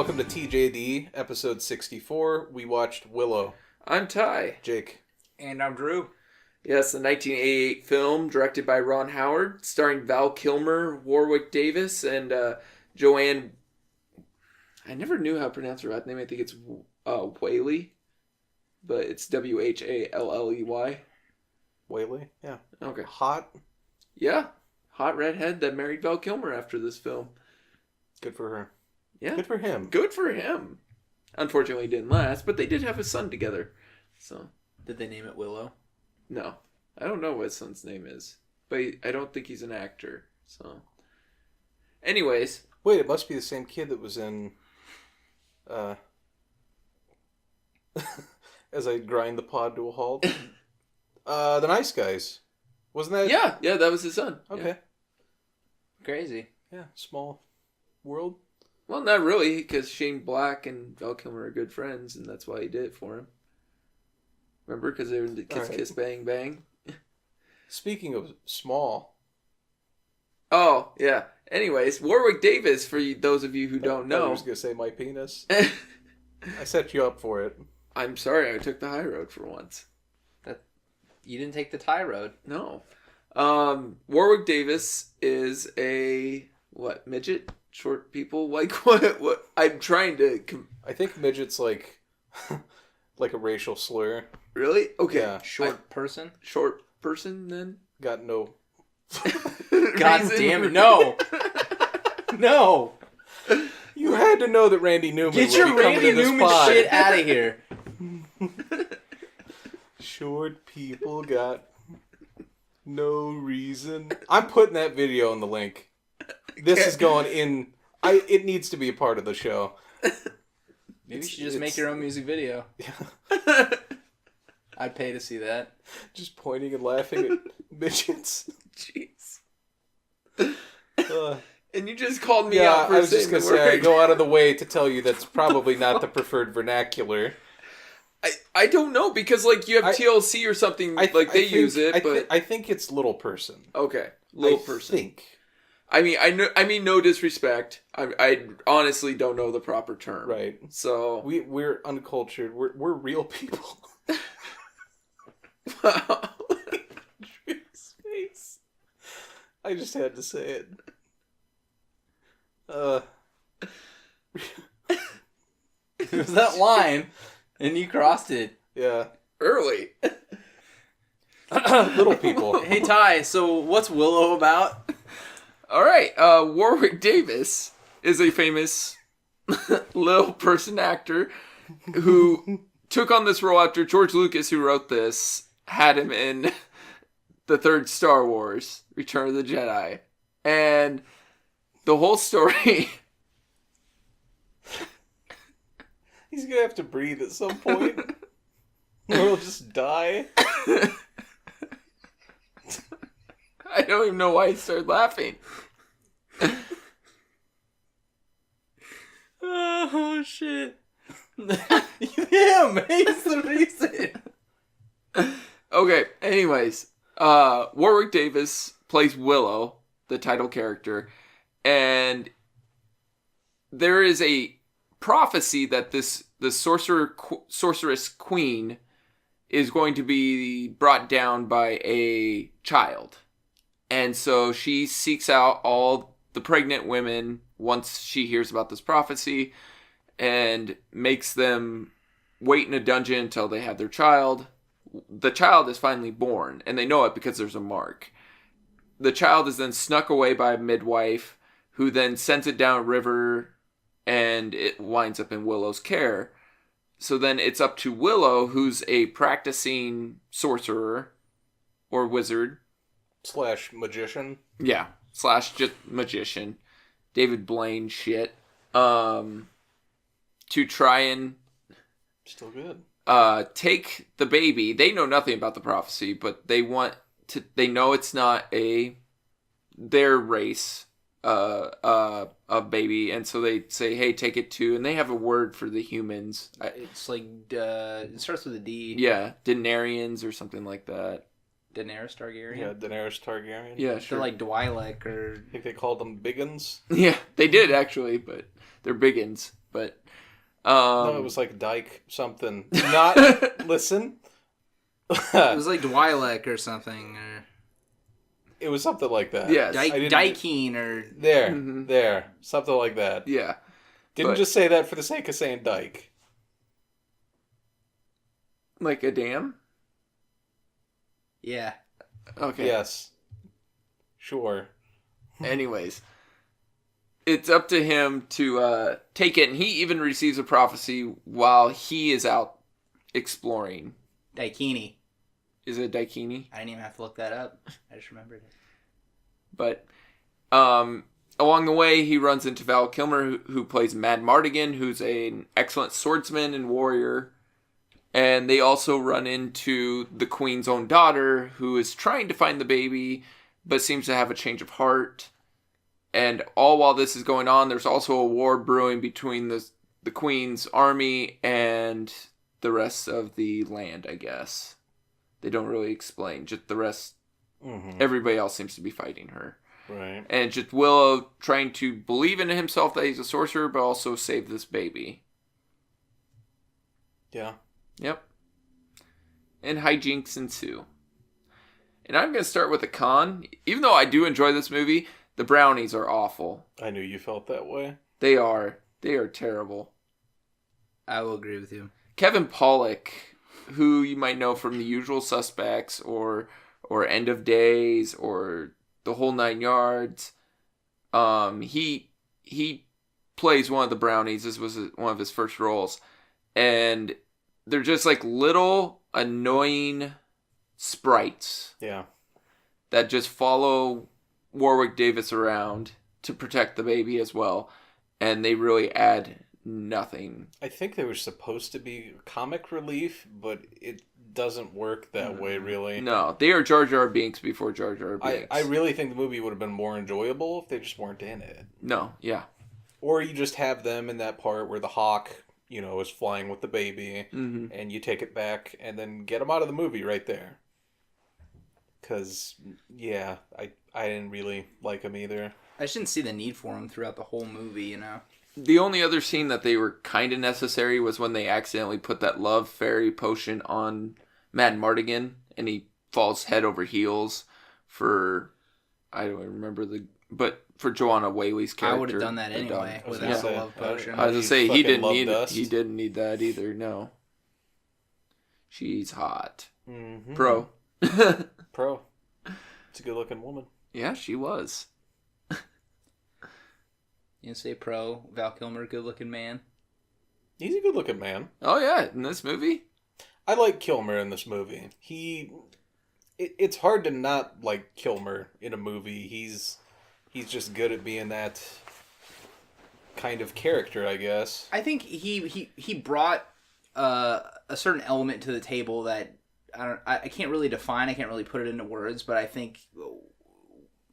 welcome to TJD, episode 64. We watched Willow. I'm Ty. Jake. And I'm Drew. Yes, the 1988 film directed by Ron Howard, starring Val Kilmer, Warwick Davis, and Joanne. I never knew how to pronounce her last name. I think it's Whalley, but it's Whalley. Whalley? Yeah. Okay. Hot. Yeah. Hot redhead that married Val Kilmer after this film. Good for her. Yeah. Good for him. Good for him. Unfortunately, it didn't last, but they did have a son together. So. Did they name it Willow? No. I don't know what his son's name is, but I don't think he's an actor. So. Anyways. Wait, it must be the same kid that was in... as I grind the pod to a halt. The Nice Guys. Wasn't that... Yeah, that was his son. Okay. Yeah. Crazy. Yeah, small world. Well, not really, because Shane Black and Val Kilmer are good friends, and that's why he did it for him. Remember? Because they were in the Kiss Right. Kiss Bang Bang. Speaking of small... Oh, yeah. Anyways, Warwick Davis, for those of you who don't I know. was going to say my penis. I set you up for it. I'm sorry, I took the high road for once. You didn't take the Thai road. No. Warwick Davis is a, midget? Short people? Like, what? I'm trying to... I think midget's like a racial slur. Really? Okay. Yeah. Short person? Short person, then? Got no... God damn it, no! No! You had to know that Randy Newman Get would your be coming Randy to this Newman pod. shit out of here. Short people got no reason. I'm putting that video in the link. This is going in... It needs to be a part of the show. Maybe you should just make your own music video. Yeah. I'd pay to see that. Just pointing and laughing at midgets. Jeez. Uh, And you just called me yeah, out for I was just saying going to the say, I word. go out of the way to tell you that's probably not the preferred vernacular. I don't know, because, like, you have TLC or something, they use it, but... I think it's little person. Okay, little I person. think. I mean, no disrespect. I honestly don't know the proper term. Right. So... We're uncultured. We're real people. Wow. Drew's face. I just had to say it. It was that line, and you crossed it. Yeah. Early. Little people. Hey, Ty, so what's Willow about? All right. Warwick Davis is a famous little person actor who took on this role after George Lucas, who wrote this, had him in the third Star Wars, Return of the Jedi. And the whole story... He's gonna have to breathe at some point. Or he'll just die. I don't even know why he started laughing. Oh, shit. Him! He's the reason. Okay, anyways. Warwick Davis plays Willow, the title character. And there is a prophecy that the sorceress queen is going to be brought down by a child. And so she seeks out all the pregnant women once she hears about this prophecy and makes them wait in a dungeon until they have their child. The child is finally born, and they know it because there's a mark. The child is then snuck away by a midwife, who then sends it down a river, and it winds up in Willow's care. So then it's up to Willow, who's a practicing sorcerer or wizard. / magician. Yeah, / just magician. David Blaine shit. To try and... Still good. Take the baby. They know nothing about the prophecy, but they know it's not their race, a baby, and so they say, hey, take it to, and they have a word for the humans. It's like, it starts with a D. Yeah, Denarians or something like that. Daenerys Targaryen? Yeah, Daenerys Targaryen. Yeah, sure. They're like Twi'lek or... I think they called them Biggins. Yeah, they did actually, but they're Biggins. But No, it was like Dyke something. Not listen. It was like Dwylek or something, or It was something like that. yes, Dykeen, or there, something like that. yeah. Didn't But- just say that for the sake of saying Dyke. Like a dam? yeah. Okay. Yes. Sure. Anyways, it's up to him to take it, and he even receives a prophecy while he is out exploring. Daikini. Is it Daikini? I didn't even have to look that up. I just remembered it. But along the way, he runs into Val Kilmer, who plays Mad Mardigan, who's an excellent swordsman and warrior. And they also run into the Queen's own daughter, who is trying to find the baby, but seems to have a change of heart. And all while this is going on, there's also a war brewing between the Queen's army and the rest of the land, I guess. They don't really explain. Just the rest, everybody else seems to be fighting her. Right. And just Willow trying to believe in himself that he's a sorcerer, but also save this baby. Yeah. Yep. And hijinks ensue. And I'm going to start with a con. Even though I do enjoy this movie, the brownies are awful. I knew you felt that way. They are. They are terrible. I will agree with you. Kevin Pollak, who you might know from The Usual Suspects or End of Days or The Whole Nine Yards, he plays one of the brownies. This was one of his first roles. And they're just like little annoying sprites. Yeah. That just follow Warwick Davis around to protect the baby as well. And they really add nothing. I think they were supposed to be comic relief, but it doesn't work that way, really. No, they are Jar Jar Binks before Jar Jar Binks. I really think the movie would have been more enjoyable if they just weren't in it. No, yeah. Or you just have them in that part where the hawk, is flying with the baby, and you take it back and then get them out of the movie right there. Because, yeah, I didn't really like him either. I just didn't see the need for him throughout the whole movie, The only other scene that they were kind of necessary was when they accidentally put that love fairy potion on Mad Mardigan, and he falls head over heels for, I don't remember but for Joanna Whaley's character. I would have done that anyway without the love potion. I was gonna say he didn't fucking need that either. No, she's hot. Mm-hmm. Pro. Pro. It's a good looking woman. Yeah, she was. You say pro, Val Kilmer, good looking man. He's a good looking man. Oh yeah, in this movie. I like Kilmer in this movie. It's hard to not like Kilmer in a movie. He's just good at being that kind of character, I guess. I think he brought a certain element to the table that I can't really define. I can't really put it into words, but I think,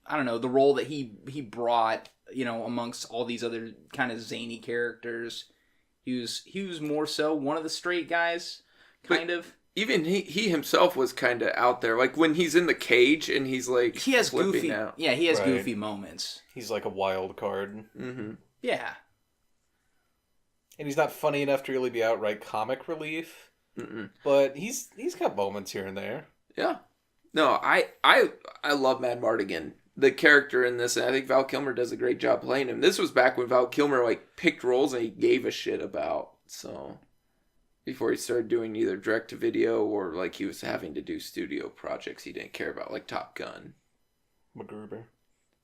I don't know, the role that he brought, amongst all these other kind of zany characters, he was more so one of the straight guys, kind of. Even he himself was kind of out there. Like when he's in the cage and he's like he has goofy, out. yeah, he has Right. goofy moments. He's like a wild card. Mm-hmm. Yeah. And he's not funny enough to really be outright comic relief. Mm-mm. But he's got moments here and there. Yeah. No, I love Mad Mardigan, the character in this, and I think Val Kilmer does a great job playing him. This was back when Val Kilmer picked roles and he gave a shit about. So before he started doing either direct to video or he was having to do studio projects he didn't care about, like Top Gun. MacGruber.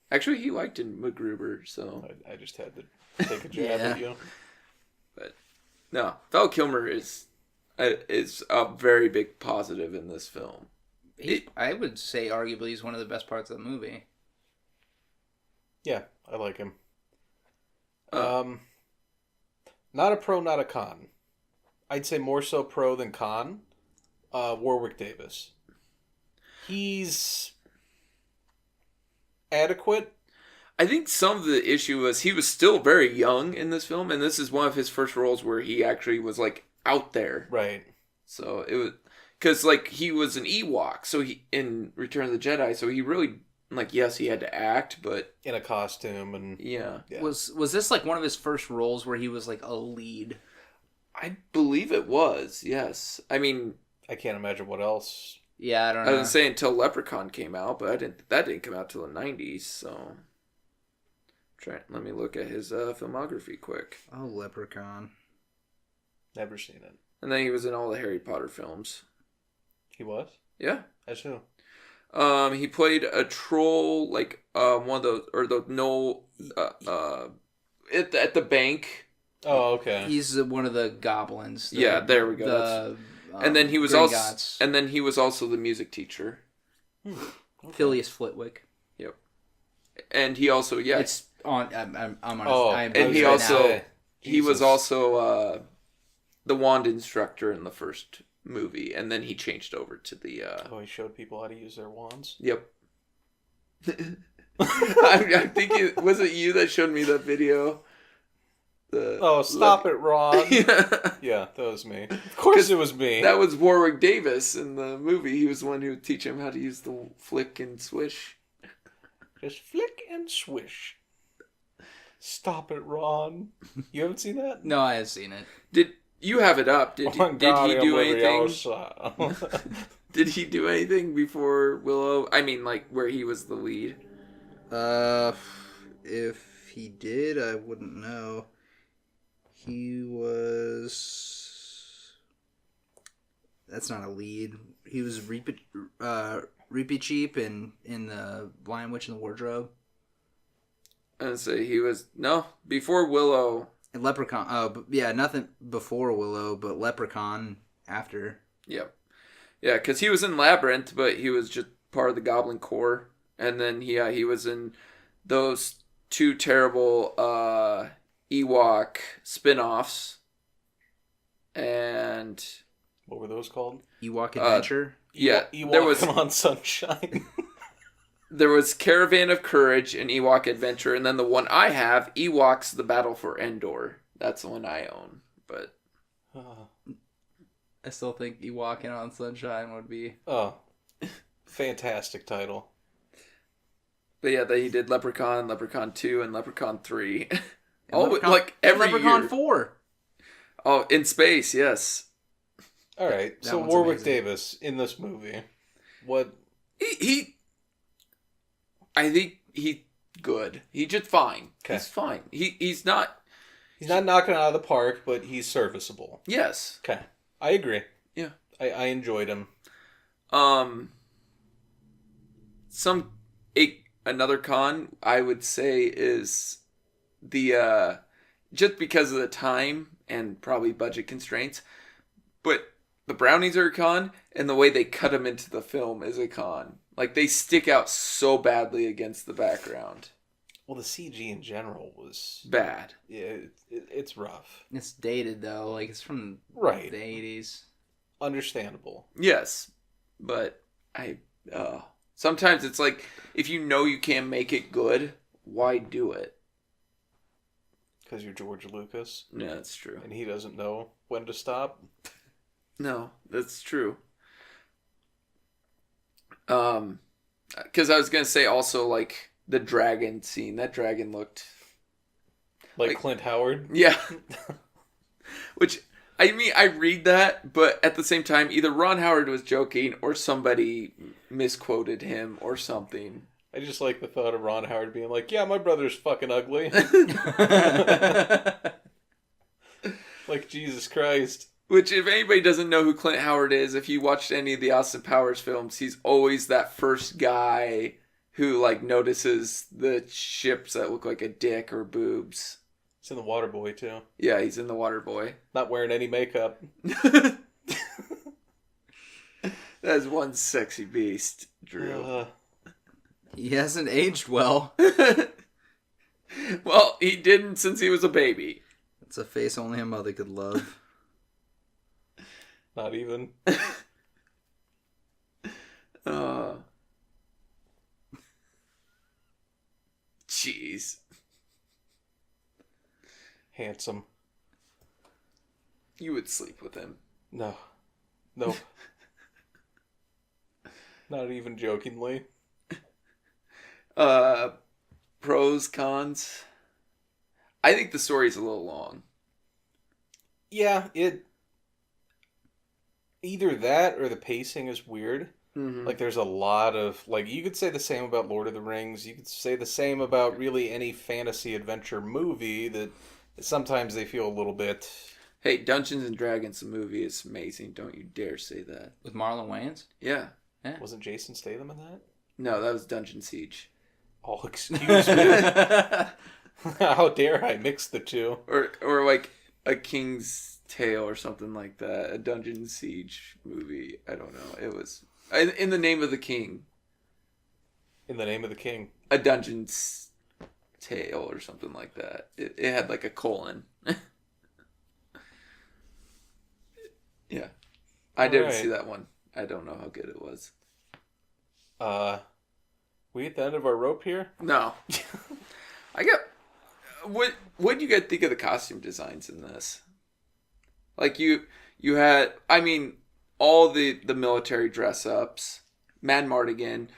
Actually, he liked MacGruber, so I just had to take a jab at you. But no, Val Kilmer is a very big positive in this film. I would say arguably he's one of the best parts of the movie. Yeah, I like him. Not a pro, not a con. I'd say more so pro than con. Warwick Davis. He's adequate. I think some of the issue was he was still very young in this film, and this is one of his first roles where he actually was out there. Right. So it was because he was an Ewok, so he in Return of the Jedi, so he really Like, yes, he had to act, but in a costume and yeah. Was this like one of his first roles where he was like a lead? I believe it was. Yes. I mean, I can't imagine what else. Yeah, I don't know. I was saying until Leprechaun came out, but that didn't come out till the 90s, so let me look at his filmography quick. Oh, Leprechaun. Never seen it. And then he was in all the Harry Potter films. He was? Yeah. As who? He played a troll, like one of those, or the no, at the bank. Oh, okay. He's one of the goblins. Yeah, there we go. And then he was also the music teacher. Okay. Phileas Flitwick. Yep. And he also It's on. I'm on. And he was also the wand instructor in the first movie, and then he changed over to the. He showed people how to use their wands. Yep. I think was it you that showed me that video? Stop it, Ron. Yeah, that was me. Of course it was me. That was Warwick Davis in the movie. He was the one who would teach him how to use the flick and swish. Just flick and swish. Stop it, Ron. You haven't seen that? No, I have seen it. Did you have it up? Did he do anything? Did he do anything before Willow? I mean, like, where he was the lead? If he did, I wouldn't know. He was... That's not a lead. He was Reapy Cheap in the Lion Witch in the Wardrobe. I'd say he was... No, before Willow. And Leprechaun. Nothing before Willow, but Leprechaun after. Yep. Yeah, because he was in Labyrinth, but he was just part of the Goblin Corps. And then, he was in those two terrible Ewok spin-offs. And... What were those called? Ewok Adventure? Ewok, there was... Come on, Sunshine. There was Caravan of Courage and Ewok Adventure. And then the one I have, Ewoks The Battle for Endor. That's the one I own. But... I still think Ewok and On Sunshine would be... Oh, fantastic title. But yeah, he did Leprechaun, Leprechaun 2, and Leprechaun 3. Every Leprechaun year. 4. Oh, in space, yes. All right, so Warwick Davis in this movie, what? I think he good. He just fine. Okay. He's fine. He's not... He's not knocking it out of the park, but he's serviceable. Yes. Okay. I agree. Yeah. I enjoyed him. Another con I would say is the just because of the time and probably budget constraints, but the brownies are a con, and the way they cut them into the film is a con. Like, they stick out so badly against the background. Well, the CG in general was... bad. Yeah, it's rough. It's dated, though. Like, it's from the 80s. Understandable. Yes, but sometimes it's like, if you know you can't make it good, why do it? Because you're George Lucas? Yeah, that's true. And he doesn't know when to stop? No, that's true. Because I was going to say also, like, the dragon scene. That dragon looked... Like Clint Howard? Yeah. Which, I mean, I read that, but at the same time, either Ron Howard was joking or somebody misquoted him or something. I just like the thought of Ron Howard being like, yeah, my brother's fucking ugly. Like, Jesus Christ. Which, if anybody doesn't know who Clint Howard is, if you watched any of the Austin Powers films, he's always that first guy who, like, notices the ships that look like a dick or boobs. He's in The Waterboy, too. Yeah, he's in The Waterboy. Not wearing any makeup. That's one sexy beast, Drew. He hasn't aged well. Well, he didn't since he was a baby. It's a face only a mother could love. Not even. Jeez. Handsome. You would sleep with him. No. Nope. Not even jokingly. Pros, cons. I think the story's a little long. Yeah, either that or the pacing is weird. Mm-hmm. Like, there's a lot of, like, you could say the same about Lord of the Rings. You could say the same about really any fantasy adventure movie, that sometimes they feel a little bit... Hey, Dungeons and Dragons, the movie, is amazing. Don't you dare say that. With Marlon Wayans? Yeah. Wasn't Jason Statham in that? No, that was Dungeon Siege. Oh, excuse me. How dare I mix the two? Or like A King's Tale or something like that. A Dungeon Siege movie. I don't know. It was... In the Name of the King. In the Name of the King. A Dungeon's Tale or something like that. It had like a colon. Yeah. I didn't see that one. I don't know how good it was. We at the end of our rope here? No. I got... What do you guys think of the costume designs in this? Like you had... I mean... all the military dress ups, Mardigan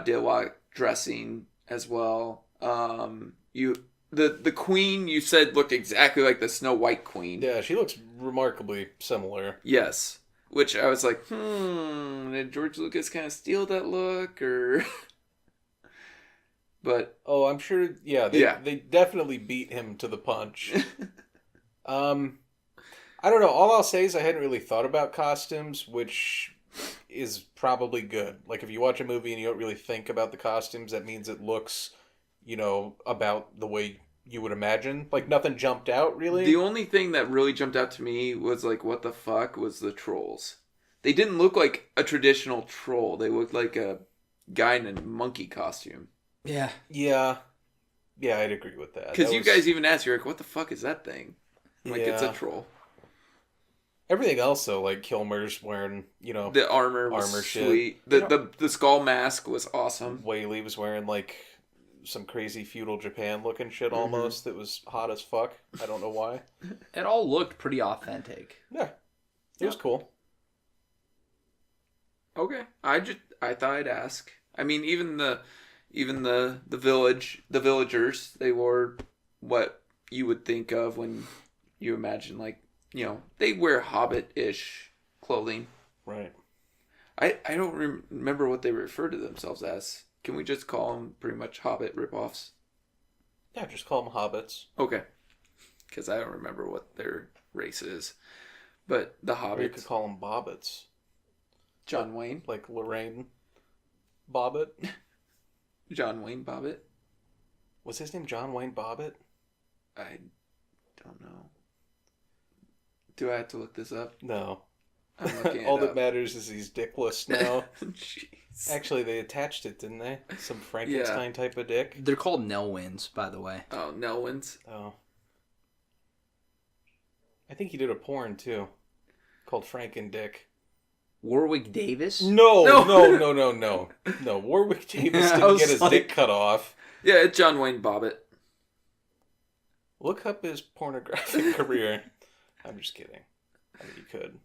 did a lot of dressing as well. The queen you said looked exactly like the Snow White queen. Yeah, she looks remarkably similar. Yes, which I was like, did George Lucas kind of steal that look or? But I'm sure. Yeah, they definitely beat him to the punch. I don't know. All I'll say is I hadn't really thought about costumes, which is probably good. Like, if you watch a movie and you don't really think about the costumes, that means it looks, about the way you would imagine. Like, nothing jumped out, really. The only thing that really jumped out to me was, like, what the fuck was the trolls. They didn't look like a traditional troll. They looked like a guy in a monkey costume. Yeah. Yeah, I'd agree with that. Because you guys even asked, you're like, what the fuck is that thing? I'm like, it's a troll. Everything else, though, like Kilmer's wearing, the armor was shit. Sweet. The skull mask was awesome. Whalley was wearing, like, some crazy feudal Japan looking shit almost. That was hot as fuck. I don't know why. It all looked pretty authentic. Yeah. It was cool. Okay. I thought I'd ask. I mean, even the villagers, they wore what you would think of when you imagine, like, they wear Hobbit-ish clothing. Right. I don't remember what they refer to themselves as. Can we just call them pretty much Hobbit ripoffs? Yeah, just call them hobbits. Okay. Because I don't remember what their race is. But the Hobbits... Or you could call them Bobbits. John Wayne? Like Lorraine Bobbitt? John Wayne Bobbitt? Was his name John Wayne Bobbitt? I don't know. Do I have to look this up? No. I'm looking it All up. that matters is he's dickless now. Jeez. Actually, they attached it, didn't they? Some Frankenstein type of dick. They're called Nelwyns, by the way. Oh, Nelwyns? Oh. I think he did a porn, too. Called Franken-Dick. Warwick Davis? No. No, Warwick Davis didn't get his dick cut off. Yeah, it's John Wayne Bobbitt. Look up his pornographic career. I'm just kidding. I mean, you could.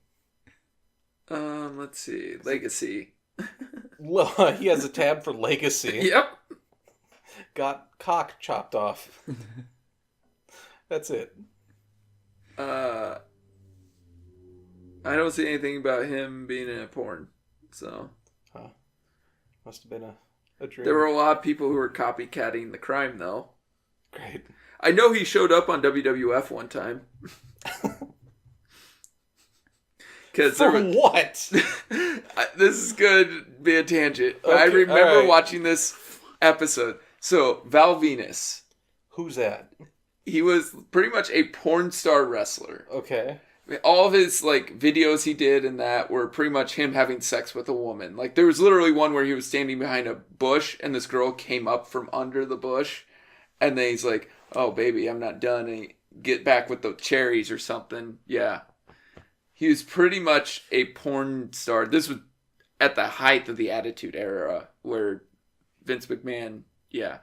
Let's see. Legacy. He has a tab for Legacy. Yep. Got cock chopped off. That's it. I don't see anything about him being in a porn. So. Huh. Must have been a dream. There were a lot of people who were copycatting the crime, though. Great. I know he showed up on WWF one time. What? This is going to be a tangent. Okay, I remember right. watching this episode. So, Val Venus. Who's that? He was pretty much a porn star wrestler. Okay. All of his videos he did and that were pretty much him having sex with a woman. Like, there was literally one where he was standing behind a bush and this girl came up from under the bush. And then he's like, oh, baby, I'm not done. And he get back with the cherries or something. Yeah. He was pretty much a porn star. This was at the height of the Attitude Era where Vince McMahon, yeah.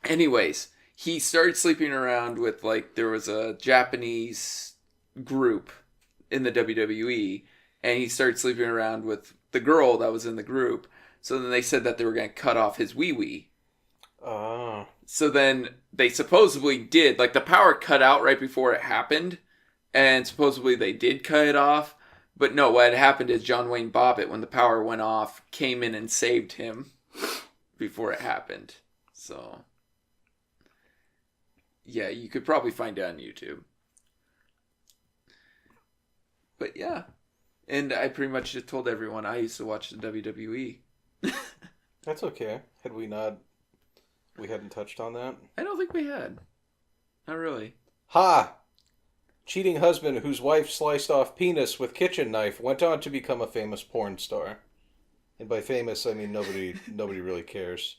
Anyways, he started sleeping around with, there was a Japanese group in the WWE, and he started sleeping around with the girl that was in the group. So then they said that they were going to cut off his wee-wee. Oh. So then they supposedly did. Like, the power cut out right before it happened. And supposedly they did cut it off. But no, what had happened is John Wayne Bobbitt, when the power went off, came in and saved him before it happened. So, yeah, you could probably find it on YouTube. But yeah. And I pretty much just told everyone I used to watch the WWE. That's okay. We hadn't touched on that? I don't think we had. Not really. Ha! Cheating husband whose wife sliced off penis with kitchen knife went on to become a famous porn star. And by famous, I mean nobody really cares.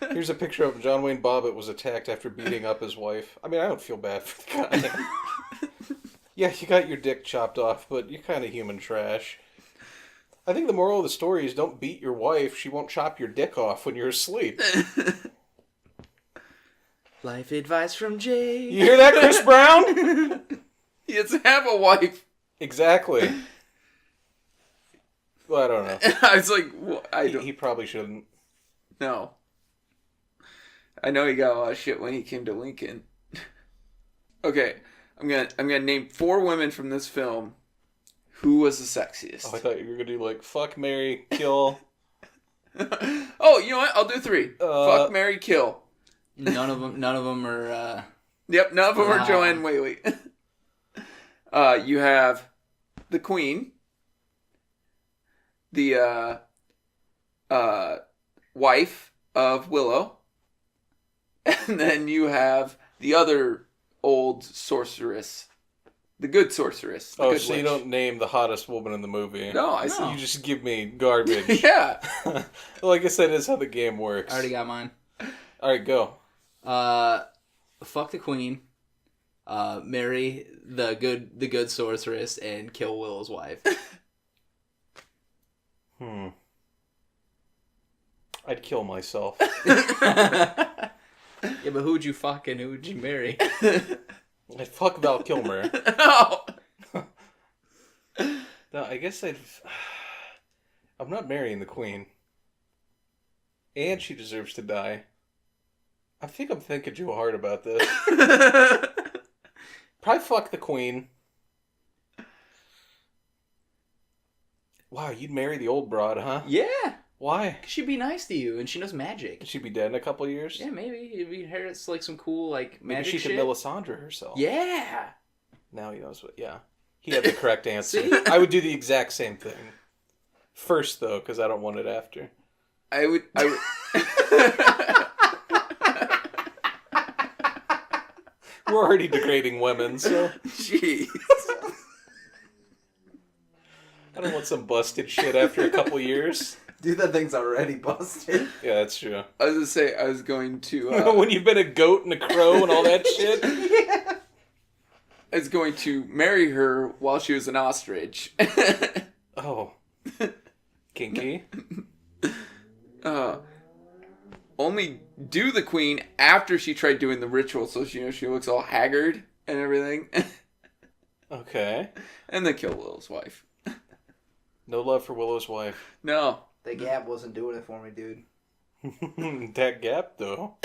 Here's a picture of John Wayne Bobbitt was attacked after beating up his wife. I mean, I don't feel bad for the guy. Yeah, you got your dick chopped off, but you're kind of human trash. I think the moral of the story is don't beat your wife. She won't chop your dick off when you're asleep. Life advice from Jay. You hear that, Chris Brown? He doesn't have a wife. Exactly. Well, I don't know. I was like, well, He probably shouldn't. No. I know he got a lot of shit when he came to Lincoln. Okay, I'm gonna name 4 women from this film. Who was the sexiest? Oh, I thought you were gonna do like fuck, marry, kill. Oh, you know what? I'll do 3. Fuck, marry, kill. None of them are. Yep, none of them are Joanne Whalley. You have the Queen, the wife of Willow, and then you have the other old sorceress, the good sorceress. Oh, good so witch. you don't name the hottest woman in the movie? No, I see. You just give me garbage. Yeah. Well, I guess that is how the game works. I already got mine. All right, go. Fuck the Queen. Marry the good sorceress and kill Willow's wife. I'd kill myself. Yeah, but who would you fuck and who would you marry? I'd fuck Val Kilmer. Oh. No, I guess I'm not marrying the Queen. And she deserves to die. I think I'm thinking too hard about this. Probably fuck the Queen. Wow, you'd marry the old broad, huh? Yeah. Why? She'd be nice to you, and she knows magic. She'd be dead in a couple of years? Yeah, maybe. If you inherits like some cool like Maybe magic she shit. could Melisandre herself. Yeah. Now he knows what. Yeah. He had the correct answer. See? I would do the exact same thing. First, though, because I don't want it after. I would. We're already degrading women, so Jeez. I don't want some busted shit after a couple years. Dude, that thing's already busted. Yeah, that's true. I was gonna say I was going to. When you've been a goat and a crow and all that shit. Yeah. I was going to marry her while she was an ostrich. Oh. Kinky. Only do the Queen after she tried doing the ritual, so she looks all haggard and everything. Okay. And then kill Willow's wife. No love for Willow's wife. No. The gap wasn't doing it for me, dude. That gap, though.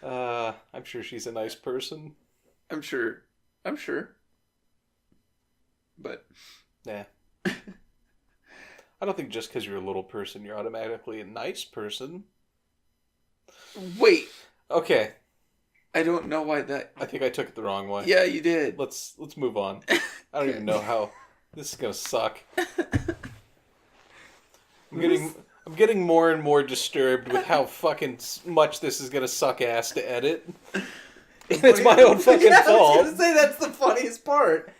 I'm sure she's a nice person. I'm sure. But. Nah. I don't think just because you're a little person, you're automatically a nice person. Wait. Okay. I don't know why that... I think I took it the wrong way. Yeah, you did. Let's move on. I don't even know how... This is gonna suck. I'm getting more and more disturbed with how fucking much this is gonna suck ass to edit. It's my own fucking fault. I was gonna say that's the funniest part.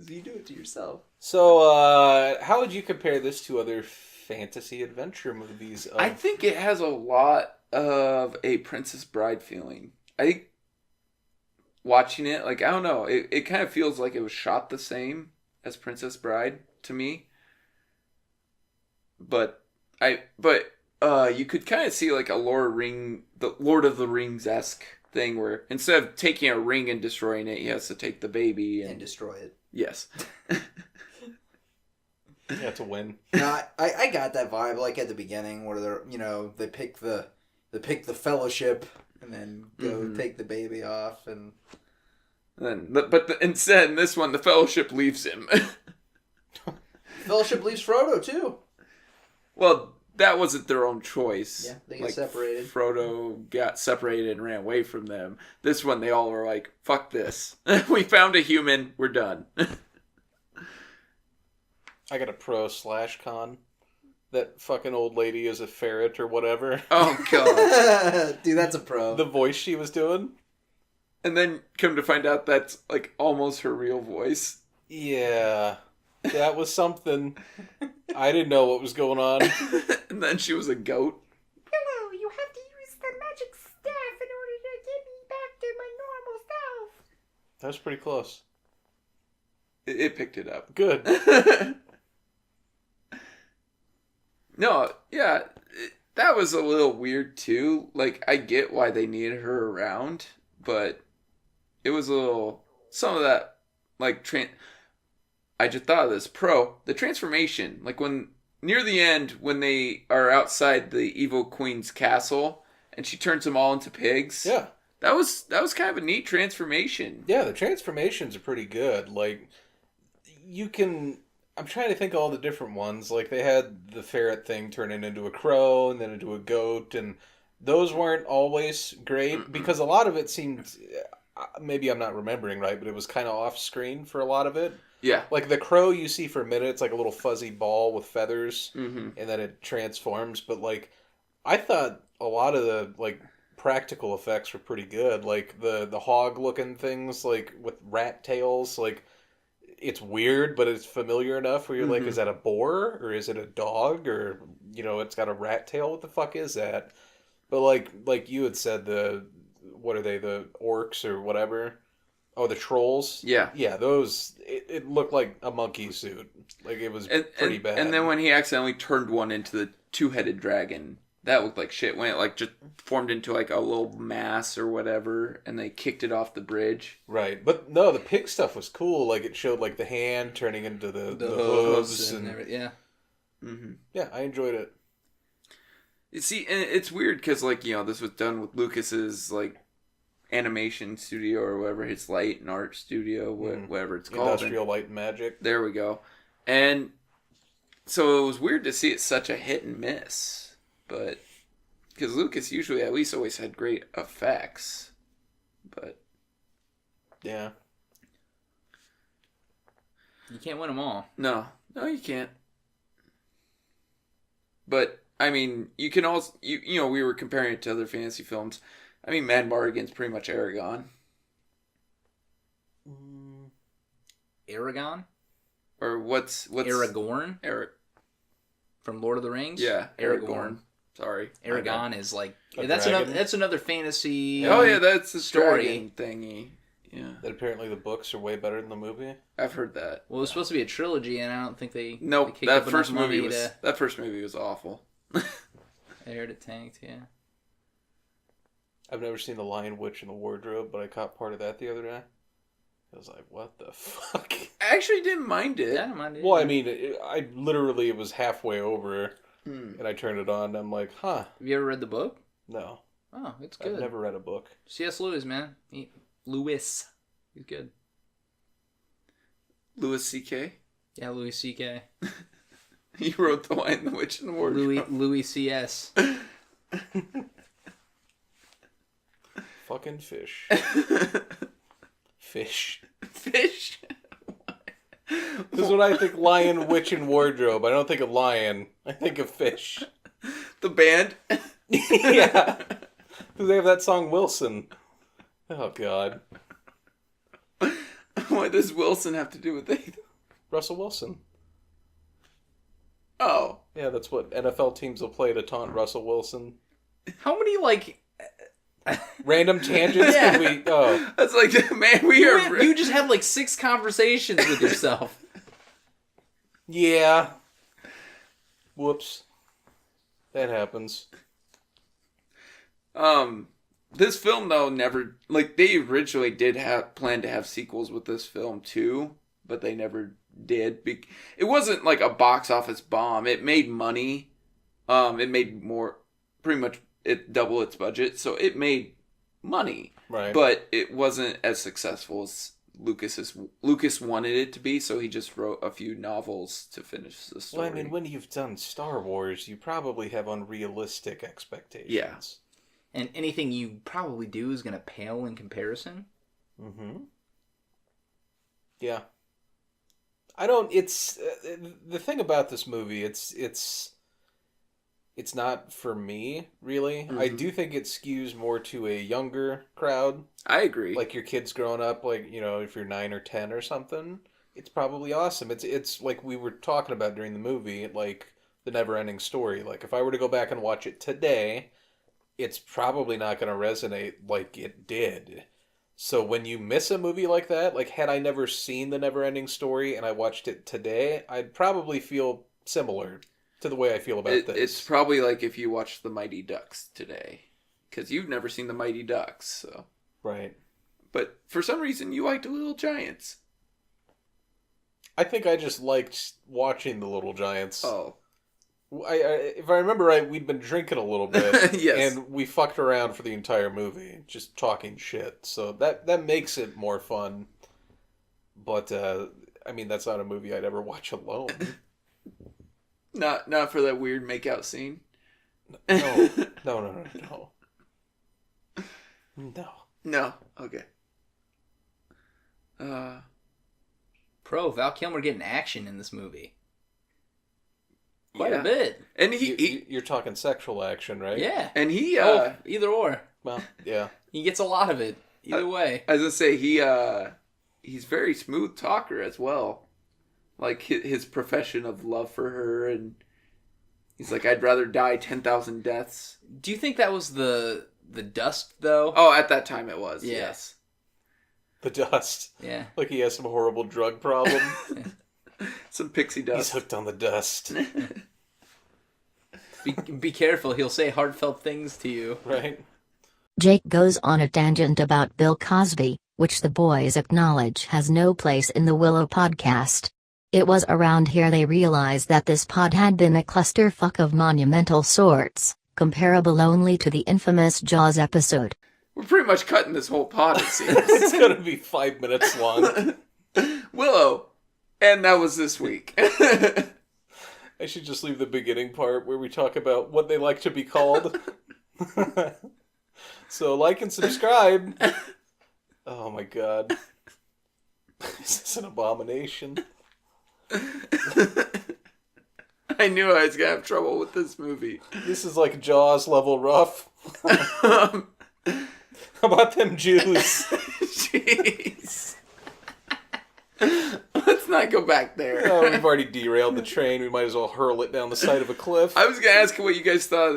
You do it to yourself. So, how would you compare this to other fantasy adventure movies? I think it has a lot of a Princess Bride feeling. I think watching it, like, I don't know, it kind of feels like it was shot the same as Princess Bride to me. But you could kind of see like the Lord of the Rings-esque thing where instead of taking a ring and destroying it, he has to take the baby and destroy it. Yes. Yeah, it's a win. No, I got that vibe like at the beginning where they're they pick the fellowship and then go take the baby off and then instead in this one the fellowship leaves him. fellowship leaves Frodo too. Well, that wasn't their own choice. Yeah, they get separated. Frodo got separated and ran away from them. This one, they all were like, fuck this. We found a human. We're done. I got a pro/con. That fucking old lady is a ferret or whatever. Oh, God. Dude, that's a pro. The voice she was doing. And then come to find out that's like almost her real voice. Yeah. That was something. I didn't know what was going on. And then she was a goat. Willow, you have to use the magic staff in order to get me back to my normal self. That was pretty close. It picked it up. Good. No, yeah, that was a little weird too. Like, I get why they needed her around, but it was a little, some of that, like, I just thought of this. The transformation, like when, near the end, when they are outside the evil queen's castle, and she turns them all into pigs. Yeah. That was kind of a neat transformation. Yeah, the transformations are pretty good. Like, you can... I'm trying to think of all the different ones. Like, they had the ferret thing turning into a crow and then into a goat, and those weren't always great because a lot of it seemed... Maybe I'm not remembering right, but it was kind of off-screen for a lot of it. Yeah. Like, the crow you see for a minute, it's like a little fuzzy ball with feathers, and then it transforms. But, like, I thought a lot of the, like, practical effects were pretty good. Like, the hog-looking things, like, with rat tails, like... It's weird, but it's familiar enough where you're like, is that a boar? Or is it a dog? Or, it's got a rat tail? What the fuck is that? But like you had said, what are they, the orcs or whatever? Oh, the trolls? Yeah. Yeah, those, it looked like a monkey suit. Like, it was pretty bad. And then when he accidentally turned one into the two-headed dragon, that looked like shit. When it, like, just formed into, like, a little mass or whatever, and they kicked it off the bridge. Right. But, no, the pig stuff was cool. Like, it showed, like, the hand turning into the hooves. And everything. Yeah. Mm-hmm. Yeah, I enjoyed it. You see, and it's weird, because, like, this was done with Lucas's, like, animation studio or whatever, his light and art studio, whatever it's called. Industrial Light and Magic. There we go. And so it was weird to see it such a hit and miss. But, because Lucas usually at least always had great effects. But. Yeah. You can't win them all. No, you can't. But, I mean, you can also, we were comparing it to other fantasy films. I mean, Mad Mardigan's pretty much Aragon. Aragon? Or what's Aragorn? From Lord of the Rings? Yeah, Aragorn. Sorry. Aragon is like that's another fantasy. Oh yeah, that's the story thingy. Yeah. That apparently the books are way better than the movie. I've heard that. Well, it was supposed to be a trilogy, and I don't think they. Nope. They That first movie was awful. I heard it tanked. Yeah. I've never seen The Lion, Witch, and the Wardrobe, but I caught part of that the other day. I was like, what the fuck? I actually didn't mind it. Yeah, I don't mind it. Well, I mean, it was halfway over, and I turned it on, and I'm like, huh. Have you ever read the book? No. Oh, it's good. I've never read a book. C.S. Lewis, man. Lewis. He's good. Louis C.K.? Yeah, Louis C.K. He wrote The Lion, the Witch, and the Wardrobe. Louis C.S. Fucking fish. Fish. Fish? This is when I think Lion, Witch, and Wardrobe. I don't think of lion. I think of fish. The band? Yeah. Because they have that song Wilson. Oh, God. What does Wilson have to do with it? Russell Wilson. Oh. Yeah, that's what NFL teams will play to taunt Russell Wilson. How many, like... Random tangents? Yeah. That's like, man, we are... You just had, like, 6 conversations with yourself. Yeah. Whoops. That happens. This film, though, never... Like, they originally did plan to have sequels with this film, too. but they never did. It wasn't like a box office bomb. It made money. It made pretty much it double its budget, so it made money. Right. But it wasn't as successful as Lucas wanted it to be, so he just wrote a few novels to finish the story. Well, I mean, when you've done Star Wars, you probably have unrealistic expectations. Yeah. And anything you probably do is going to pale in comparison. Mm-hmm. Yeah. I don't. It's the thing about this movie. It's not for me, really. Mm-hmm. I do think it skews more to a younger crowd. I agree. Like your kids growing up, like, you know, if you're 9 or 10 or something, it's probably awesome. It's like we were talking about during the movie, like the never-ending story. Like if I were to go back and watch it today, it's probably not going to resonate like it did. So when you miss a movie like that, like had I never seen the never-ending story and I watched it today, I'd probably feel similar to the way I feel about this. It's probably like if you watched The Mighty Ducks today, because you've never seen The Mighty Ducks, so right. But for some reason, you liked Little Giants. I think I just liked watching the Little Giants. Oh, if I remember right, we'd been drinking a little bit, yes, and we fucked around for the entire movie, just talking shit. So that makes it more fun. But I mean, that's not a movie I'd ever watch alone. Not for that weird makeout scene. No. Okay. Val Kilmer getting action in this movie. Quite a bit. And you're talking sexual action, right? Yeah. And he either or. Well, yeah. He gets a lot of it. Either way. I was gonna say he's very smooth talker as well. Like his profession of love for her, and he's like, I'd rather die 10,000 deaths. Do you think that was the dust though? Oh, at that time it was. Yeah. Yes. The dust. Yeah. Like he has some horrible drug problem. Some pixie dust. He's hooked on the dust. Be careful. He'll say heartfelt things to you. Right. Jake goes on a tangent about Bill Cosby, which the boys acknowledge has no place in the Willow podcast. It was around here they realized that this pod had been a clusterfuck of monumental sorts, comparable only to the infamous Jaws episode. We're pretty much cutting this whole pod, it seems. It's going to be 5 minutes long. Willow. And that was this week. I should just leave the beginning part where we talk about what they like to be called. So like and subscribe. Oh my god. This is an abomination. I knew I was going to have trouble with this movie. This is like Jaws level rough. How about them Jews? Jeez. Let's not go back there. Oh, we've already derailed the train. We might as well hurl it down the side of a cliff. I was going to ask what you guys thought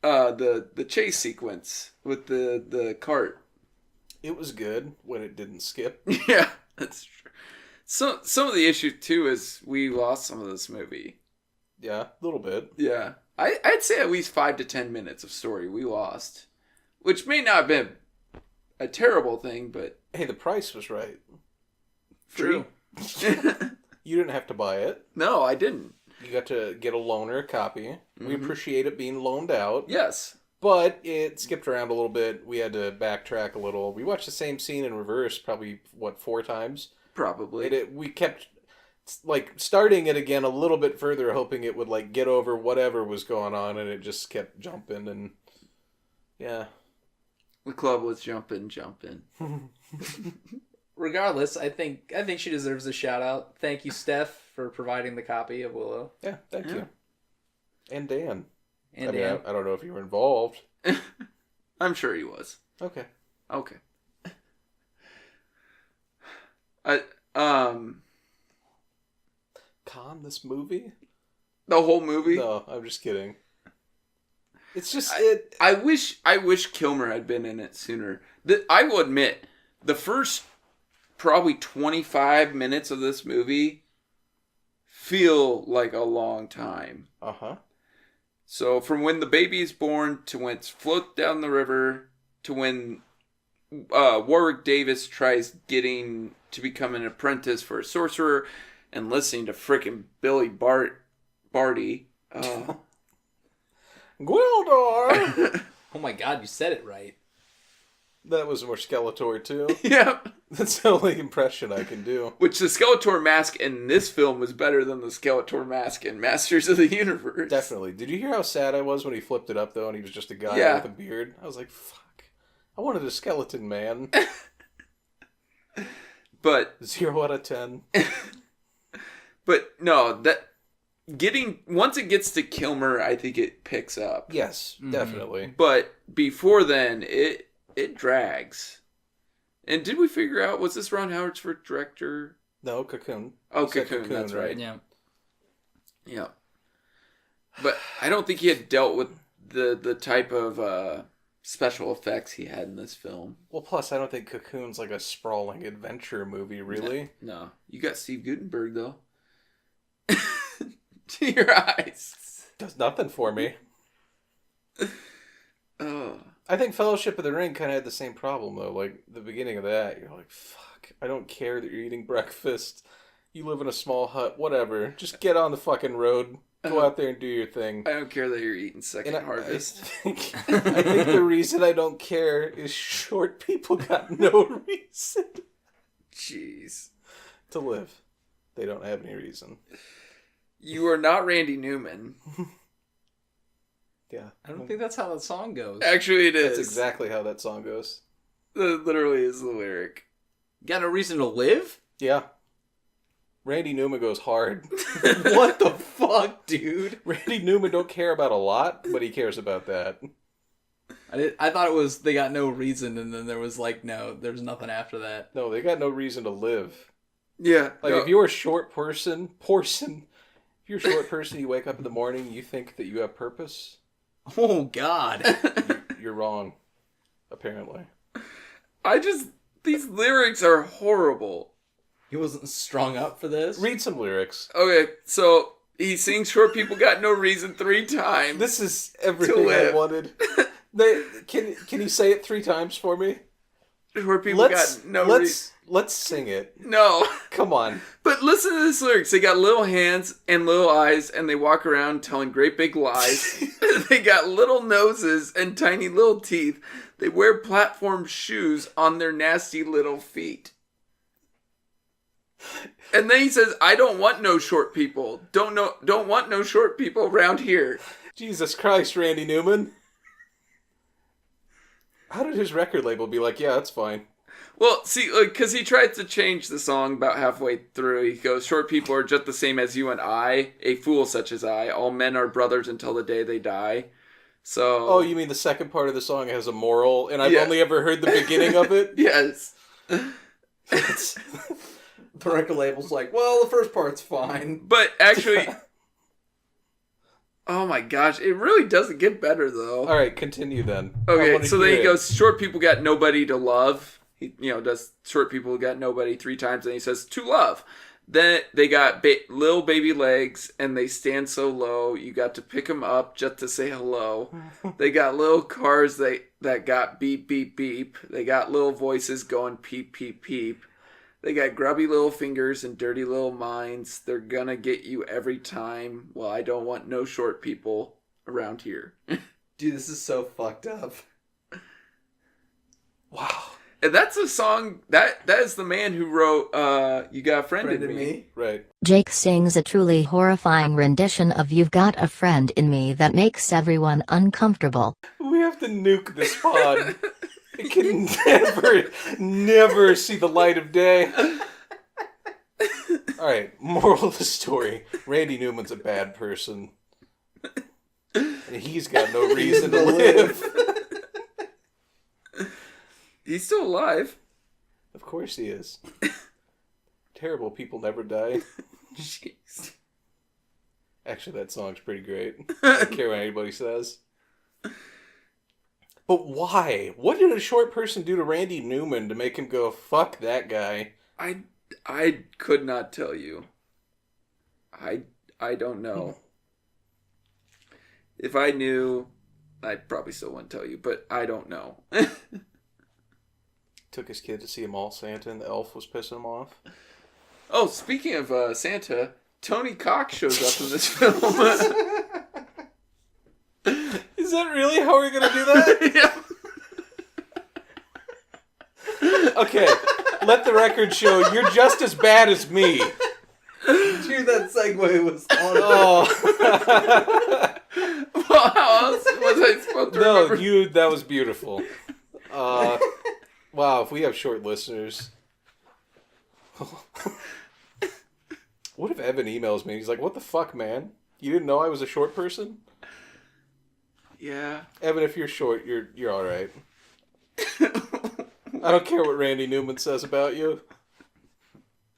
of the chase sequence with the cart. It was good when it didn't skip. Yeah, that's true. So some of the issue too is we lost some of this movie. Yeah, a little bit. Yeah, I'd say at least 5 to 10 minutes of story we lost, which may not have been a terrible thing, but hey, the price was right. True. You didn't have to buy it. No, I didn't. You got to get a loaner copy. Mm-hmm. We appreciate it being loaned out. Yes. But it skipped around a little bit. We had to backtrack a little. We watched the same scene in reverse probably, 4 times? Probably. We kept, like, starting it again a little bit further, hoping it would, like, get over whatever was going on, and it just kept jumping, and, yeah. The club was jumping. Regardless, I think she deserves a shout out. Thank you, Steph, for providing the copy of Willow. Yeah, thank you. And Dan. And Dan. I don't know if you were involved. I'm sure he was. Okay. Con this movie? The whole movie? No, I'm just kidding. It's just I wish Kilmer had been in it sooner. I will admit, the first probably 25 minutes of this movie feel like a long time. Uh-huh. So from when the baby is born to when it's floated down the river to when Warwick Davis tries getting to become an apprentice for a sorcerer and listening to frickin' Billy Barty. Gwildor! Oh my god, you said it right. That was more Skeletor, too. Yep. That's the only impression I can do. Which the Skeletor mask in this film was better than the Skeletor mask in Masters of the Universe. Definitely. Did you hear how sad I was when he flipped it up, though, and he was just a guy with a beard? I was like, fuck. I wanted a skeleton man. But 0 out of 10. But no, once it gets to Kilmer, I think it picks up. Yes, definitely. But before then, it drags. And did we figure out, was this Ron Howard's first director? No, Cocoon. Oh, Cocoon, that's right. Yeah. But I don't think he had dealt with the type of special effects he had in this film. Well, plus, I don't think Cocoon's like a sprawling adventure movie, really. No. You got Steve Guttenberg, though. To your eyes. Does nothing for me. Oh. I think Fellowship of the Ring kind of had the same problem, though. Like, the beginning of that, you're like, fuck, I don't care that you're eating breakfast. You live in a small hut, whatever. Just get on the fucking road. Go out there and do your thing. I don't care that you're eating Second Harvest. I think the reason I don't care is short people got no reason Jeez. to live. They don't have any reason. You are not Randy Newman. Yeah. I don't think that's how that song goes. Actually, it is. That's exactly how that song goes. That literally is the lyric. Got no reason to live? Yeah. Randy Newman goes hard. What the fuck, dude? Randy Newman don't care about a lot, but he cares about that. I thought it was they got no reason, and then there was like, no, there's nothing after that. No, they got no reason to live. Yeah. Like, if you're a short person, if you're a short person, you wake up in the morning, you think that you have purpose, Oh, God. you're wrong, apparently. These lyrics are horrible. He wasn't strung up for this? Read some lyrics. Okay, so he sings Short People Got No Reason 3 times. This is everything I wanted. Can you say it 3 times for me? Short People Got No Reason. Let's sing it. No. Come on. But listen to this lyrics. They got little hands and little eyes, and they walk around telling great big lies. They got little noses and tiny little teeth. They wear platform shoes on their nasty little feet. And then he says, I don't want no short people. Don't want no short people around here. Jesus Christ, Randy Newman. How did his record label be like, yeah, that's fine? Well, see, because he tried to change the song about halfway through. He goes, short people are just the same as you and I, a fool such as I. All men are brothers until the day they die. So. Oh, you mean the second part of the song has a moral, and I've only ever heard the beginning of it? Yes. The record label's like, well, the first part's fine. But actually, oh my gosh, it really doesn't get better, though. All right, continue then. Okay, so then he goes, short people got nobody to love. He, does short people got nobody 3 times, and he says, to love. Then they got little baby legs, and they stand so low, you got to pick them up just to say hello. They got little cars that got beep, beep, beep. They got little voices going peep, peep, peep. They got grubby little fingers and dirty little minds. They're gonna get you every time. Well, I don't want no short people around here. Dude, this is so fucked up. Wow. And that's a song, that is the man who wrote You Got a Friend in Me. Right. Jake sings a truly horrifying rendition of You've Got a Friend in Me that makes everyone uncomfortable. We have to nuke this pod. It can never see the light of day. Alright, moral of the story. Randy Newman's a bad person. And he's got no reason to live. He's still alive. Of course he is. Terrible people never die. Jeez. Actually, that song's pretty great. I don't care what anybody says. But why? What did a short person do to Randy Newman to make him go, fuck that guy? I could not tell you. I don't know. If I knew, I probably still wouldn't tell you, but I don't know. took his kid to see a mall Santa, and the elf was pissing him off. Oh, speaking of Santa, Tony Cox shows up in this film. Is that really how we're gonna do that? Yeah. Okay, let the record show you're just as bad as me. Dude, that segue was on. Oh. Well, how else was I supposed to remember? That was beautiful. Wow, if we have short listeners. What if Evan emails me? He's like, "What the fuck, man? You didn't know I was a short person?" Yeah. Evan, if you're short, you're all right. I don't care what Randy Newman says about you.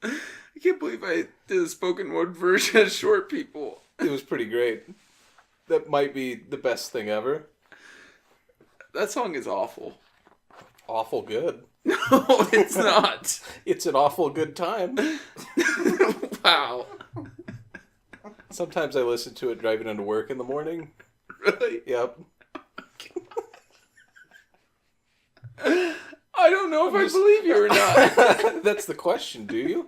I can't believe I did a spoken word version of Short People. It was pretty great. That might be the best thing ever. That song is awful. Awful good. No, it's not. It's an awful good time. Wow. Sometimes I listen to it driving into work in the morning. Really? Yep. I don't know if I believe you or not. That's the question, do you?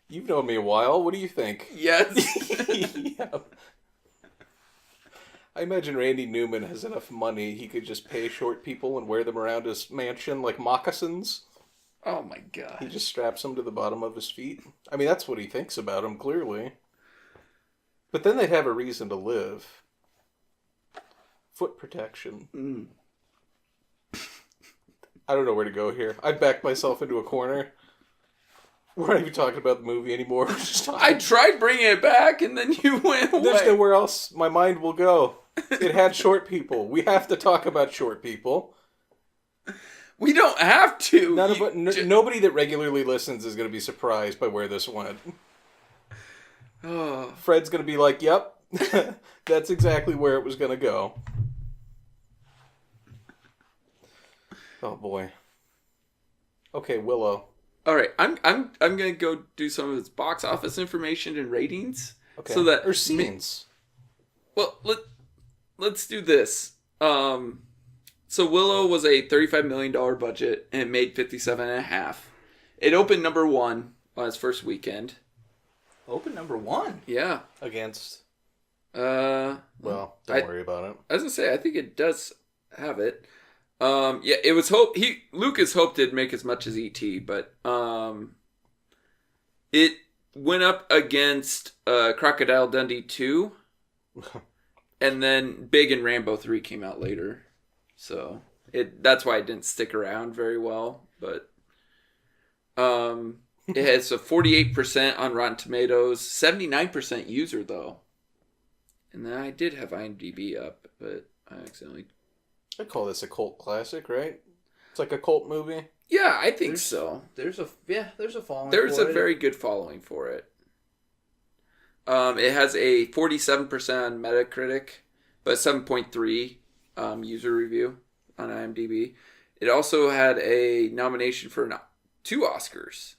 You've known me a while. What do you think? Yes. Yeah. I imagine Randy Newman has enough money he could just pay short people and wear them around his mansion like moccasins. Oh my god. He just straps them to the bottom of his feet. I mean, that's what he thinks about them, clearly. But then they'd have a reason to live. Foot protection. Mm. I don't know where to go here. I backed myself into a corner. We're not even talking about the movie anymore. We're just talking. I tried bringing it back and then you went away. There's nowhere else my mind will go. It had short people. We have to talk about short people. We don't have to. Nobody that regularly listens is going to be surprised by where this went. Oh. Fred's going to be like, yep, that's exactly where it was going to go. Oh boy. Okay, Willow. All right, I'm gonna go do some of its box office information and ratings. Okay. So that or scenes. Well, let's do this. So Willow was a $35 million budget and it made 57.5. It opened number 1 on its first weekend. Open number 1. Yeah. Against. Well, don't worry about it. As I say, I think it does have it. Yeah, it was Lucas hoped it'd make as much as E.T., but it went up against Crocodile Dundee 2, and then Big and Rambo 3 came out later. So that's why it didn't stick around very well. But it has a 48% on Rotten Tomatoes, 79% user though. And then I did have IMDb up, but I accidentally. I call this a cult classic, right? It's like a cult movie. Yeah, I think so. There's a following. There's a very good following for it. It has a 47% on Metacritic, but 7.3 user review on IMDb. It also had a nomination for 2 Oscars,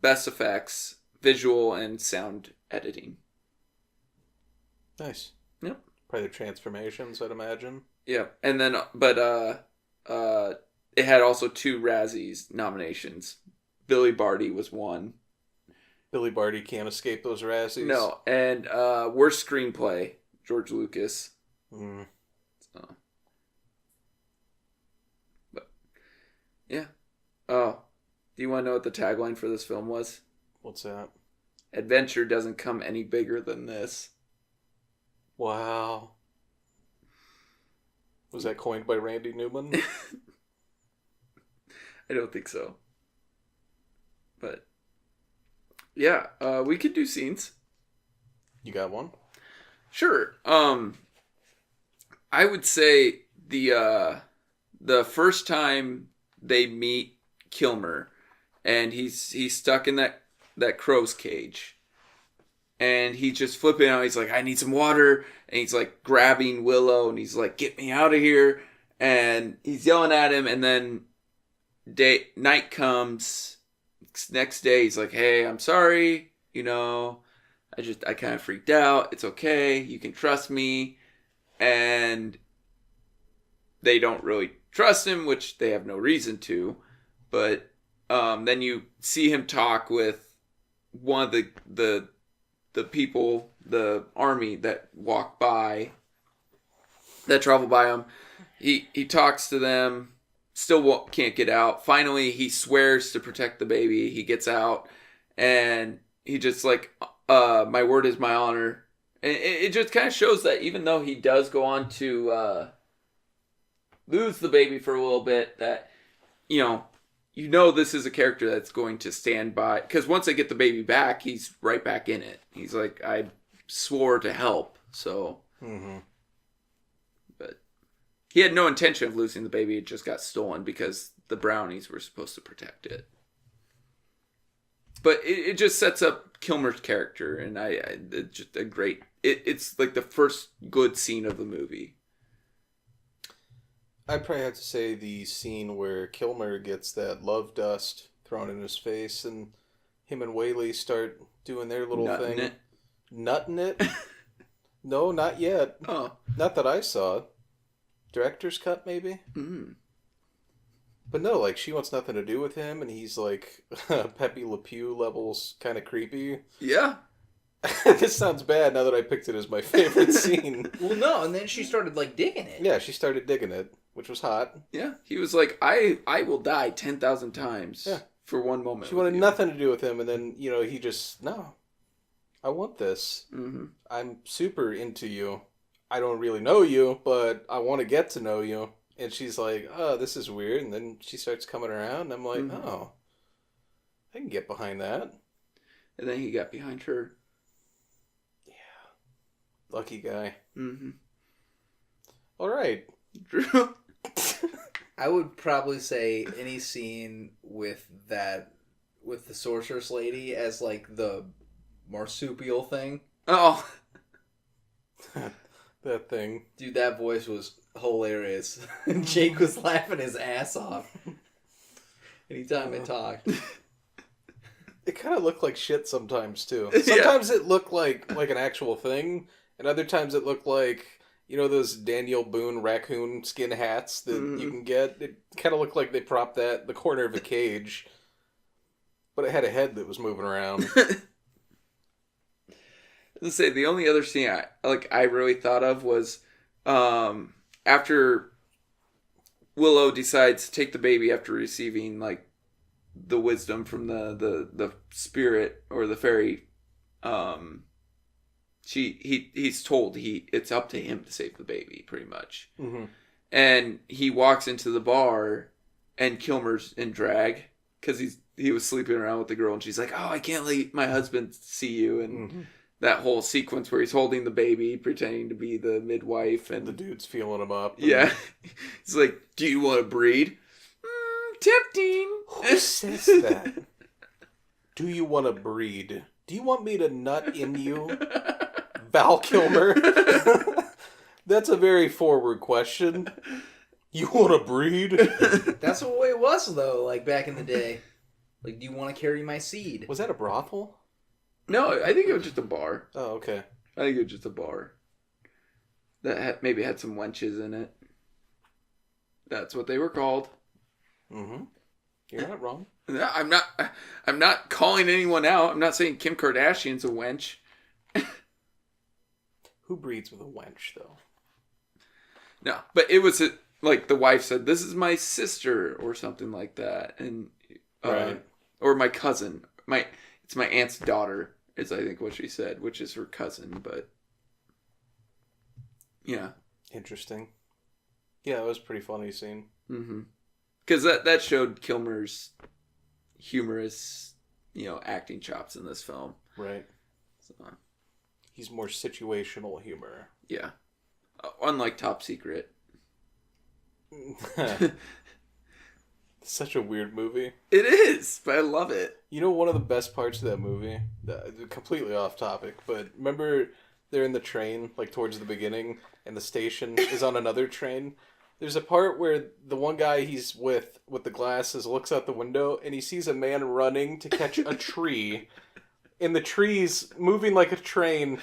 Best Effects, Visual, and Sound Editing. Nice. Yep. Probably the transformations, I'd imagine. Yeah, and then it had also 2 Razzies nominations. Billy Barty was one. Billy Barty can't escape those Razzies. No, and worst screenplay, George Lucas. Mm. So, but yeah. Oh, do you want to know what the tagline for this film was? What's that? Adventure doesn't come any bigger than this. Wow. Was that coined by Randy Newman? I don't think so. But yeah, we could do scenes. You got one? Sure. I would say the first time they meet Kilmer, and he's stuck in that crow's cage. And he's just flipping out. He's like, I need some water. And he's like grabbing Willow. And he's like, get me out of here. And he's yelling at him. And then night comes. Next day, he's like, hey, I'm sorry. You know, I kind of freaked out. It's okay. You can trust me. And they don't really trust him, which they have no reason to. But then you see him talk with one of the people, the army that walk by, that travel by him. He talks to them, still can't get out. Finally, he swears to protect the baby. He gets out, and he just like, my word is my honor. And it just kind of shows that even though he does go on to lose the baby for a little bit, that, you know this is a character that's going to stand by. Because once they get the baby back, he's right back in it. He's like, I swore to help, so... Mm-hmm. But he had no intention of losing the baby. It just got stolen because the brownies were supposed to protect it. But it just sets up Kilmer's character, and it's just a great... It's like the first good scene of the movie. I'd probably have to say the scene where Kilmer gets that love dust thrown in his face, and him and Whalley start doing their little Nutting thing. it. Nutting it? No, not yet. Oh. Not that I saw. Director's cut, maybe? Mm. But no, like, she wants nothing to do with him, and he's like Pepe Le Pew levels kind of creepy. Yeah. This sounds bad now that I picked it as my favorite scene. Well, no, and then she started, like, digging it. Yeah, she started digging it, which was hot. Yeah. He was like, I will die 10,000 times for one moment. She wanted nothing to do with him, and then, he just, no. I want this. Mm-hmm. I'm super into you. I don't really know you, but I want to get to know you. And she's like, oh, this is weird. And then she starts coming around, and I'm like, oh, I can get behind that. And then he got behind her. Lucky guy. Mm-hmm. All right. Drew. I would probably say any scene with the sorceress lady as, like, the marsupial thing. Oh. That thing. Dude, that voice was hilarious. Jake was laughing his ass off anytime it talked. It kind of looked like shit sometimes, too. Sometimes it looked like an actual thing, and other times it looked like, those Daniel Boone raccoon skin hats that you can get. It kind of looked like they propped that in the corner of a cage, but it had a head that was moving around. Let's say the only other scene I really thought of was after Willow decides to take the baby after receiving, like, the wisdom from the spirit or the fairy. He's told it's up to him to save the baby, pretty much. Mm-hmm. And he walks into the bar, and Kilmer's in drag because he was sleeping around with the girl, and she's like, "Oh, I can't let my husband see you," and that whole sequence where he's holding the baby, pretending to be the midwife, and the dude's feeling him up. Yeah, he's like, "Do you want to breed?" Tempting. Who says that? Do you want to breed? Do you want me to nut in you? Val Kilmer? That's a very forward question. You want to breed? That's the way it was, though, like, back in the day. Like, do you want to carry my seed? Was that a brothel? No, I think it was just a bar. Oh, okay. I think it was just a bar. That maybe had some wenches in it. That's what they were called. Mm-hmm. You're not wrong. No, I'm not calling anyone out. I'm not saying Kim Kardashian's a wench. Who breeds with a wench, though? No, but it was like the wife said, "This is my sister," or something like that, and right, or my cousin. It's my aunt's daughter, is I think what she said, which is her cousin. But yeah, interesting. Yeah, it was a pretty funny scene. Mm-hmm. Because that showed Kilmer's humorous, acting chops in this film. Right. So, he's more situational humor. Yeah. Unlike Top Secret. Such a weird movie. It is, but I love it. One of the best parts of that movie, completely off topic, but remember they're in the train, like towards the beginning, and the station is on another train? There's a part where the one guy he's with the glasses looks out the window and he sees a man running to catch a tree. And the tree's moving like a train.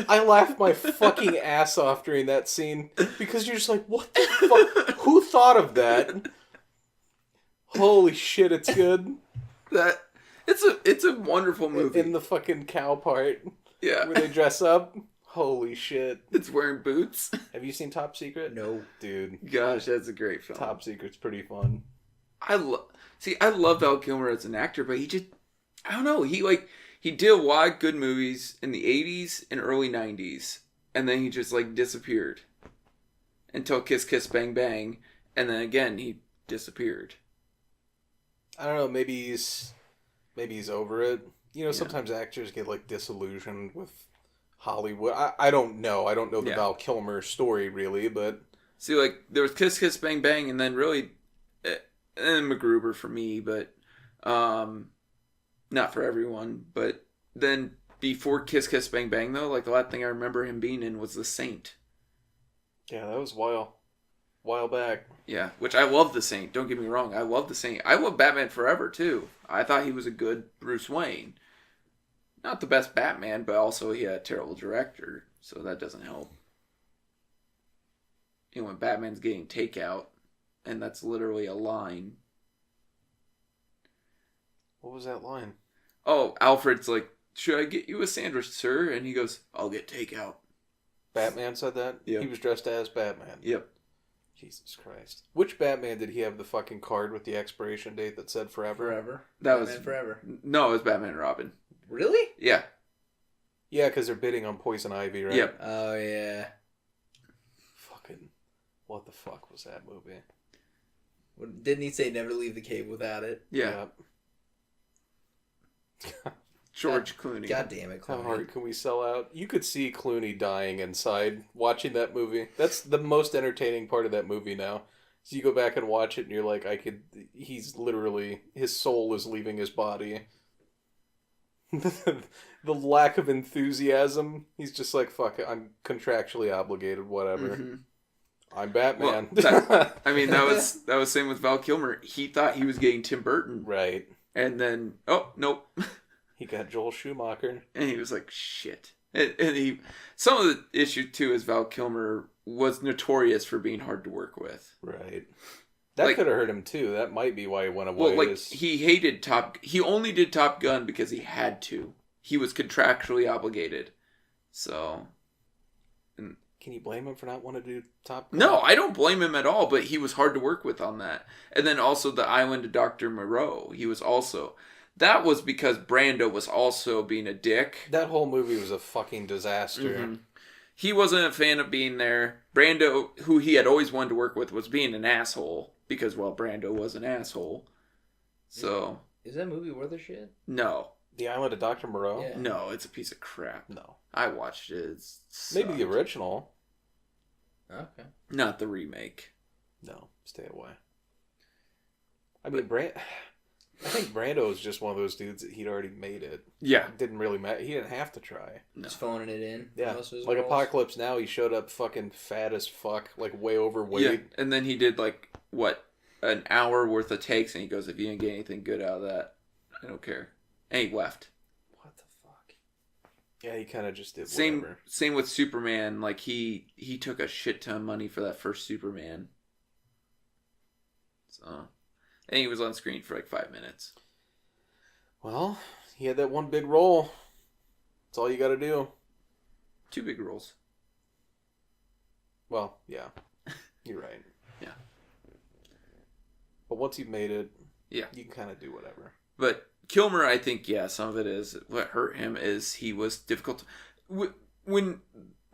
I laughed my fucking ass off during that scene because you're just like, what the fuck? Who thought of that? Holy shit, it's good. It's a wonderful movie. In the fucking cow part. Yeah. Where they dress up. Holy shit. It's wearing boots. Have you seen Top Secret? No. Dude. Gosh, that's a great film. Top Secret's pretty fun. I love Val Kilmer as an actor, but I don't know, he did a lot of good movies in the 80s and early 90s, and then he just disappeared until Kiss Kiss Bang Bang, and then again he disappeared. I don't know, maybe he's over it. Sometimes actors get disillusioned with Hollywood. I don't know. I don't know the Val Kilmer story really, but see, there was Kiss Kiss Bang Bang, and then really, and MacGruber for me, but not for everyone. But then before Kiss Kiss Bang Bang, though, the last thing I remember him being in was The Saint. Yeah, that was a while back. Yeah, which I love The Saint. Don't get me wrong, I love The Saint. I love Batman Forever too. I thought he was a good Bruce Wayne. Not the best Batman, but also he had a terrible director, so that doesn't help. When Batman's getting takeout, and that's literally a line. What was that line? Oh, Alfred's like, "Should I get you a sandwich, sir?" And he goes, "I'll get takeout." Batman said that? Yep. He was dressed as Batman. Yep. Jesus Christ. Which Batman did he have the fucking card with the expiration date that said forever? Forever. That Batman was Forever. No, it was Batman and Robin. Really? Yeah. Yeah, because they're bidding on Poison Ivy, right? Yep. Oh, yeah. Fucking... What the fuck was that movie? Didn't he say never leave the cave without it? Yeah. George Clooney. God damn it, How Clooney. hard can we sell out? You could see Clooney dying inside watching that movie. That's the most entertaining part of that movie now. So you go back and watch it and you're like, he's literally, his soul is leaving his body. The lack of enthusiasm. He's just like, fuck it, I'm contractually obligated, whatever. Mm-hmm. I'm Batman. Well, that was same with Val Kilmer. He thought he was getting Tim Burton. Right. And then, oh, nope. He got Joel Schumacher. And he was like, shit. And some of the issue, too, is Val Kilmer was notorious for being hard to work with. Right. That could have hurt him, too. That might be why he went away. Well, he hated he only did Top Gun because he had to. He was contractually obligated. So... Can you blame him for not wanting to do Top Gun? No, I don't blame him at all, but he was hard to work with on that. And then also The Island of Dr. Moreau. He was also... That was because Brando was also being a dick. That whole movie was a fucking disaster. Mm-hmm. He wasn't a fan of being there. Brando, who he had always wanted to work with, was being an asshole. Because, well, Brando was an asshole. So... Is that movie worth a shit? No. The Island of Dr. Moreau? Yeah. No, it's a piece of crap. No. I watched it. Maybe the original. Okay. Not the remake. No, stay away. I mean, I think Brando was just one of those dudes that he'd already made it. Yeah. It didn't really matter. He didn't have to try. No. Just phoning it in. Yeah. Most of his like roles. Apocalypse Now, he showed up fucking fat as fuck, way overweight. Yeah, and then he did an hour worth of takes, and he goes, "If you didn't get anything good out of that, I don't care." And he left. What the fuck? Yeah, he kind of just did whatever. Same with Superman. He took a shit ton of money for that first Superman. So, and he was on screen for 5 minutes. Well, he had that one big role. That's all you got to do. 2 big roles. Well, yeah, you're right. Yeah. But once you've made it, yeah, you can kind of do whatever. But Kilmer, I think, yeah, some of it is what hurt him is he was difficult. When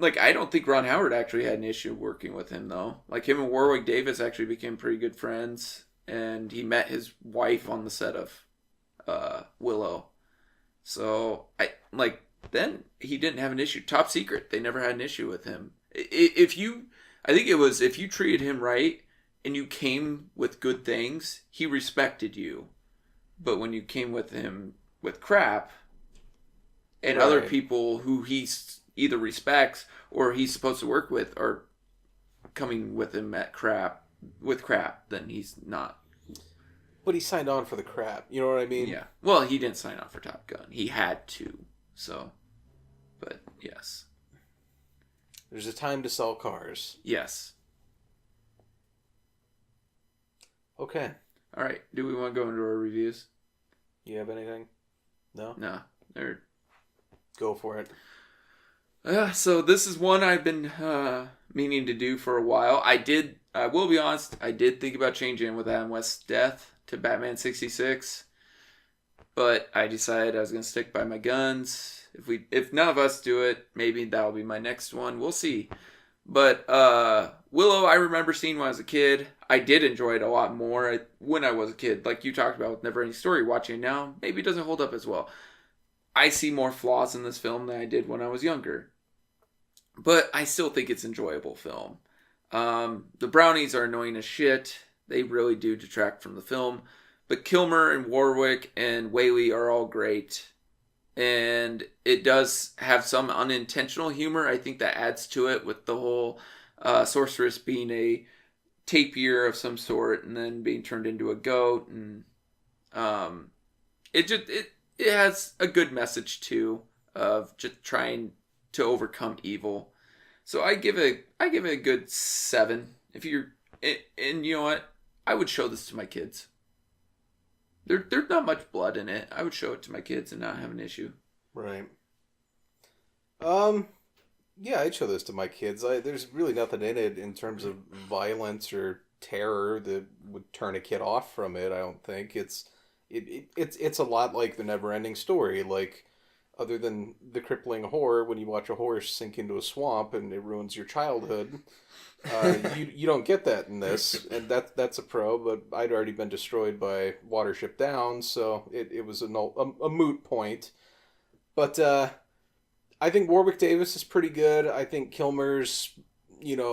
I don't think Ron Howard actually had an issue working with him though. Him and Warwick Davis actually became pretty good friends, and he met his wife on the set of Willow. So then he didn't have an issue. Top Secret, they never had an issue with him. If you treated him right and you came with good things, he respected you. But when you came with him with crap, and right. Other people who he either respects or he's supposed to work with are coming with him with crap, then he's not. But he signed on for the crap. You know what I mean? Yeah. Well, he didn't sign on for Top Gun. He had to. So, but yes. There's a time to sell cars. Yes. Okay. All right. Do we want to go into our reviews? You have anything? No? No. They're... Go for it. So this is one I've been meaning to do for a while. I will be honest, I did think about changing with Adam West's death to Batman 66. But I decided I was going to stick by my guns. If none of us do it, maybe that'll be my next one. We'll see. But Willow, I remember seeing when I was a kid. I did enjoy it a lot more when I was a kid. Like you talked about with Neverending Story, watching it now, maybe it doesn't hold up as well. I see more flaws in this film than I did when I was younger. But I still think it's an enjoyable film. The brownies are annoying as shit. They really do detract from the film. But Kilmer and Warwick and Whalley are all great. And it does have some unintentional humor. I think that adds to it with the whole sorceress being a tapir of some sort and then being turned into a goat. And it has a good message too of just trying to overcome evil. So I give it a good 7. If you're, and you know what, I would show this to my kids. There's not much blood in it. I would show it to my kids and not have an issue. Right. Yeah, I'd show this to my kids. There's really nothing in it in terms of violence or terror that would turn a kid off from it. I don't think it's a lot like the Neverending Story. Like, other than the crippling horror when you watch a horse sink into a swamp and it ruins your childhood. You don't get that in this, and that's a pro. But I'd already been destroyed by Watership Down, so it was a moot point. But I think Warwick Davis is pretty good. I think Kilmer's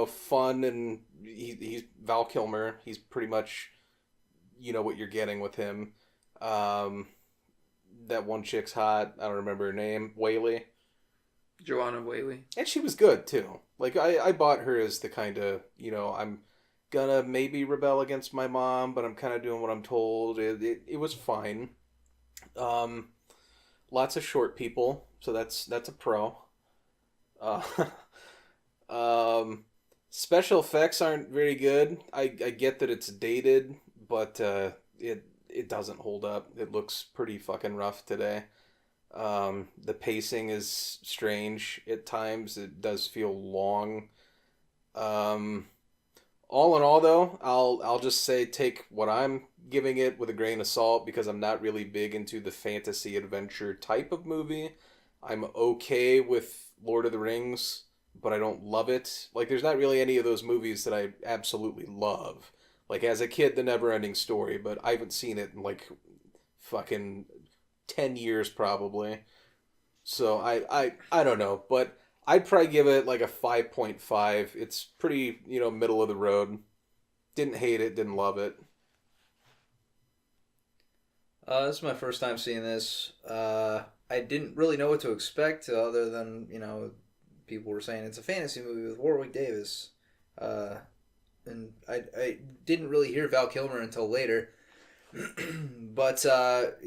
fun, and he's Val Kilmer. He's pretty much what you're getting with him. That one chick's hot. I don't remember her name. Whalley. Joanne Whalley. And she was good, too. Like, I bought her as the kind of, I'm gonna maybe rebel against my mom, but I'm kind of doing what I'm told. It was fine. Lots of short people, so that's a pro. Special effects aren't very good. I get that it's dated, but it doesn't hold up. It looks pretty fucking rough today. The pacing is strange at times. It does feel long. All in all, though, I'll just say take what I'm giving it with a grain of salt, because I'm not really big into the fantasy adventure type of movie. I'm okay with Lord of the Rings, but I don't love it. Like, there's not really any of those movies that I absolutely love. Like, as a kid, The Neverending Story, but I haven't seen it in, like, fucking 10 years, probably. So, I don't know, but I'd probably give it, like, a 5.5. It's pretty, middle of the road. Didn't hate it, didn't love it. This is my first time seeing this. I didn't really know what to expect, other than, people were saying it's a fantasy movie with Warwick Davis. And I didn't really hear Val Kilmer until later. But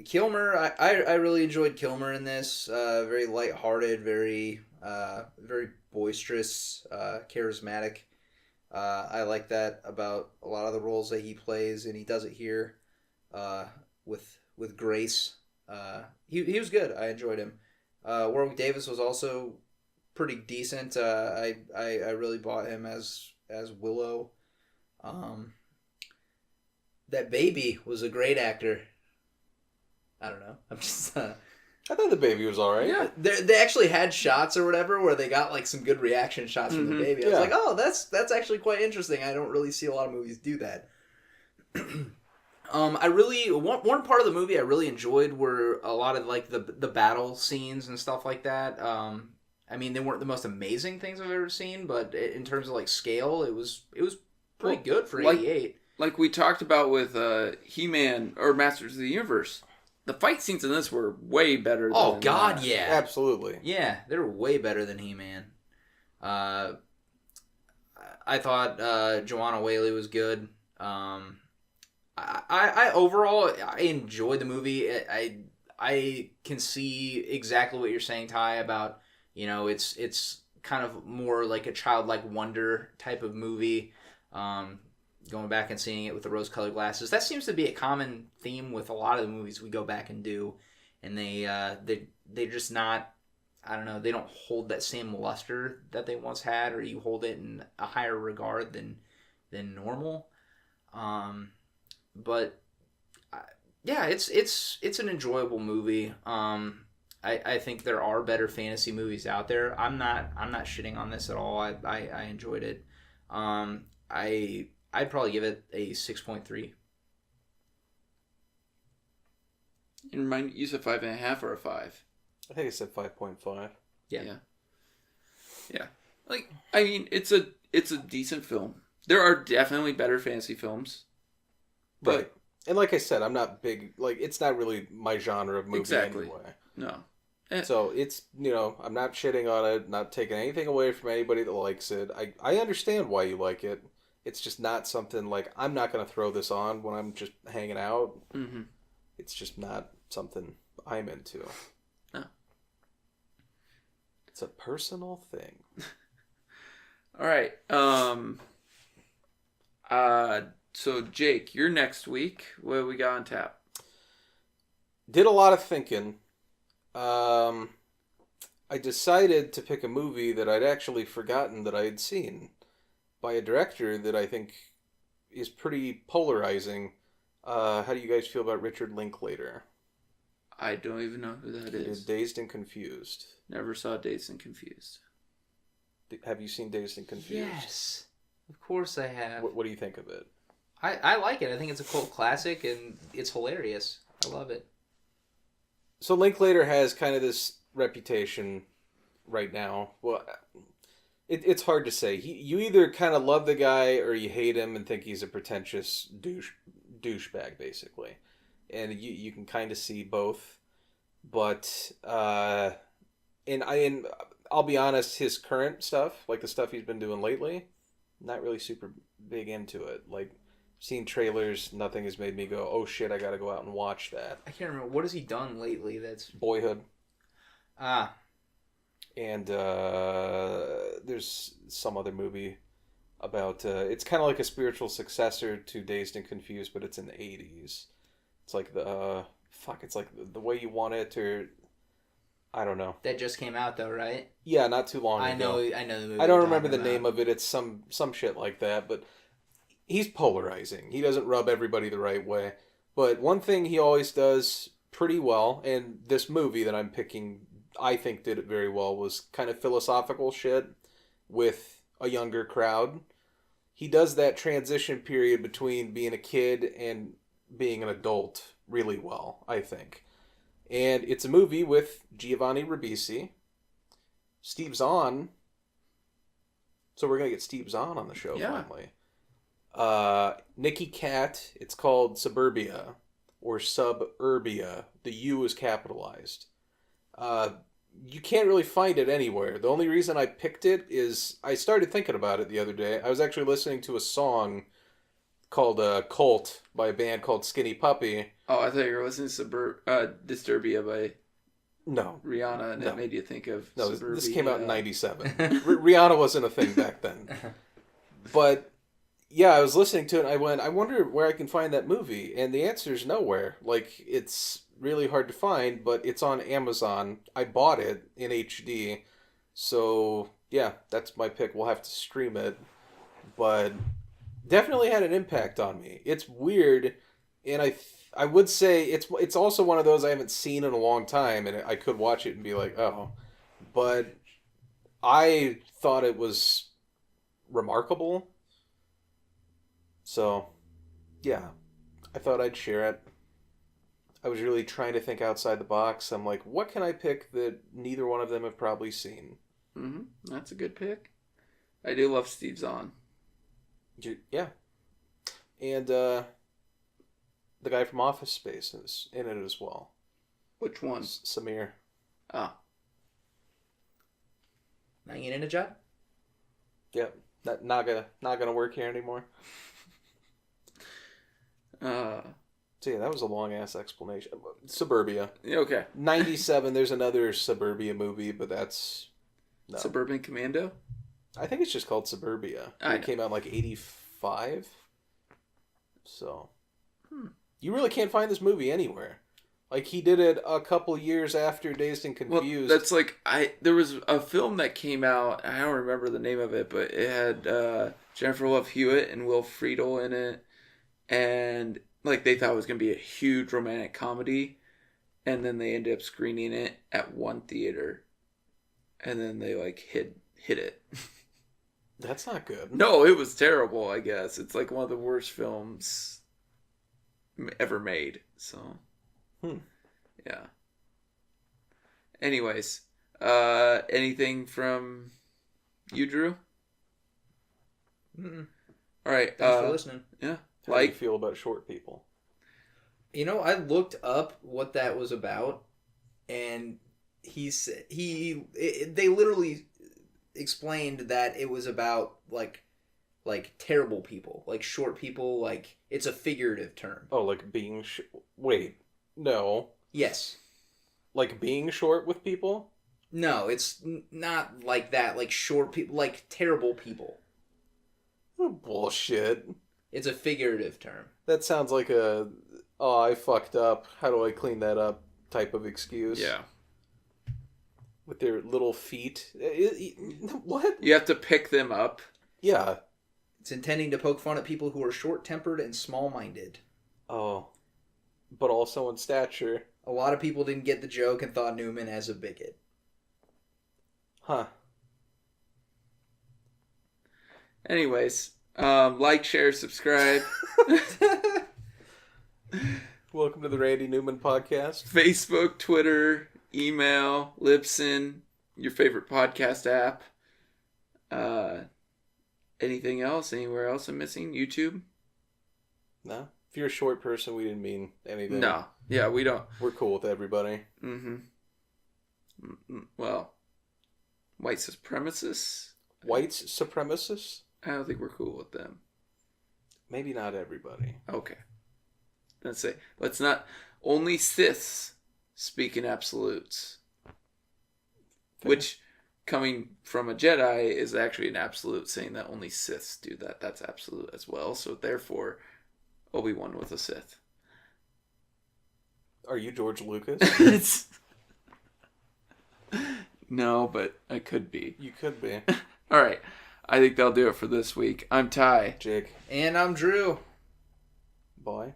Kilmer, I really enjoyed Kilmer in this. Very lighthearted, very boisterous, charismatic. I like that about a lot of the roles that he plays, and he does it here with grace. He was good. I enjoyed him. Warwick Davis was also pretty decent. I really bought him as Willow. That baby was a great actor. I don't know. I'm just. I thought the baby was all right. Yeah, they actually had shots or whatever where they got like some good reaction shots from the baby. I was like, oh, that's actually quite interesting. I don't really see a lot of movies do that. I really one part of the movie I really enjoyed were a lot of like the battle scenes and stuff like that. I mean, they weren't the most amazing things I've ever seen, but in terms of like scale, it was pretty good for 88. Like we talked about with He-Man or Masters of the Universe, the fight scenes in this were way better. Oh God, yeah, absolutely, yeah, they were way better than He-Man. I thought Joanne Whalley was good. I overall I enjoyed the movie. I can see exactly what you're saying, Ty, about it's kind of more like a childlike wonder type of movie. going back and seeing it with the rose-colored glasses. That seems to be a common theme with a lot of the movies we go back and do, and they're just not. I don't know. They don't hold that same luster that they once had, or you hold it in a higher regard than normal. But yeah, it's an enjoyable movie. I think there are better fantasy movies out there. I'm not shitting on this at all. I enjoyed it. I'd probably give it a 6.3. And remind you said 5.5 or a 5? I think I said 5.5. Yeah. Like, I mean, it's a decent film. There are definitely better fantasy films, but right. And like I said, I'm not big. Like, it's not really my genre of movie anyway. No. So it's, I'm not shitting on it, not taking anything away from anybody that likes it. I understand why you like it. It's just not something like, I'm not going to throw this on when I'm just hanging out. Mm-hmm. It's just not something I'm into. No. It's a personal thing. All right. So Jake, you're next week. What do we got on tap? Did a lot of thinking. I decided to pick a movie that I'd actually forgotten that I had seen by a director that I think is pretty polarizing. How do you guys feel about Richard Linklater? I don't even know who that is. Dazed and Confused. Never saw Dazed and Confused. Have you seen Dazed and Confused? Yes, of course I have. What do you think of it? I like it. I think it's a cult classic, and it's hilarious. I love it. So Linklater has kind of this reputation right now. Well, it's hard to say. You either kind of love the guy or you hate him and think he's a pretentious douchebag, basically. And you can kind of see both. But and I'll be honest, his current stuff, like the stuff he's been doing lately, not really super big into it. Like, seen trailers, nothing has made me go, oh shit, I gotta go out and watch that. I can't remember. What has he done lately that's... Boyhood. Ah. And there's some other movie about... it's kind of like a spiritual successor to Dazed and Confused, but it's in the 80s. It's like it's like The Way You Want It, or... I don't know. That just came out, though, right? Yeah, not too long ago. I know the movie. I don't remember the name of it. It's some shit like that, but he's polarizing. He doesn't rub everybody the right way. But one thing he always does pretty well, and this movie that I'm picking, I think did it very well, was kind of philosophical shit with a younger crowd. He does that transition period between being a kid and being an adult really well, I think. And it's a movie with Giovanni Ribisi, Steve Zahn. So we're going to get Steve Zahn on the show finally. Nicky Katt. It's called Suburbia or Suburbia. The U is capitalized. You can't really find it anywhere. The only reason I picked it is I started thinking about it the other day. I was actually listening to a song called Cult by a band called Skinny Puppy. Oh, I thought you were listening to Disturbia by Rihanna, and that made you think of Suburbia. This came out in 97. Rihanna wasn't a thing back then. But, yeah, I was listening to it, and I went, I wonder where I can find that movie. And the answer is nowhere. Like, it's really hard to find, but it's on Amazon. I bought it in HD. So, yeah, that's my pick. We'll have to stream it. But... definitely had an impact on me. It's weird, and I would say it's also one of those I haven't seen in a long time, and I could watch it and be like, oh. But I thought it was remarkable. So, yeah. I thought I'd share it. I was really trying to think outside the box. I'm like, what can I pick that neither one of them have probably seen? Mm-hmm. That's a good pick. I do love Steve Zahn. Yeah. And the guy from Office Space is in it as well. Which one? Samir. Ah. Not getting in a job? Yep. Not gonna work here anymore. So yeah, that was a long ass explanation. Suburbia. Okay. 97, there's another Suburbia movie, but that's... No. Suburban Commando? I think it's just called Suburbia. It came out in like 85. So, you really can't find this movie anywhere. Like, he did it a couple years after Dazed and Confused. Well, that's like, there was a film that came out, I don't remember the name of it, but it had Jennifer Love Hewitt and Will Friedle in it. And, like, they thought it was going to be a huge romantic comedy. And then they ended up screening it at one theater. And then they, like, hid it. That's not good. No, it was terrible, I guess. It's, like, one of the worst films ever made, so... Yeah. Anyways, anything from you, Drew? Mm-mm. All right. Thanks for listening. Yeah. How do you feel about short people? You know, I looked up what that was about, and they literally explained that it was about like terrible people, like short people, like it's a figurative term. Oh, like being wait. No. Yes. Like being short with people? No, it's not like that. Like short people, like terrible people. Bullshit. It's a figurative term. That sounds like I fucked up. How do I clean that up type of excuse. Yeah. With their little feet. What? You have to pick them up. Yeah. It's intending to poke fun at people who are short-tempered and small-minded. Oh. But also in stature. A lot of people didn't get the joke and thought Newman as a bigot. Huh. Anyways, like, share, subscribe. Welcome to the Randy Newman podcast. Facebook, Twitter, email, Libsyn, your favorite podcast app. Anything else? Anywhere else I'm missing? YouTube? No. If you're a short person, we didn't mean anything. No. Yeah, we don't. We're cool with everybody. Mm-hmm. Well, white supremacists? Whites supremacists? I don't think we're cool with them. Maybe not everybody. Okay. Let's not... Only Siths speak in absolutes. Fair. Which, coming from a Jedi, is actually an absolute, saying that only Siths do that. That's absolute as well. So therefore, Obi-Wan was a Sith. Are you George Lucas? No, but I could be. You could be. All right. I think that'll do it for this week. I'm Ty. Jake. And I'm Drew. Bye.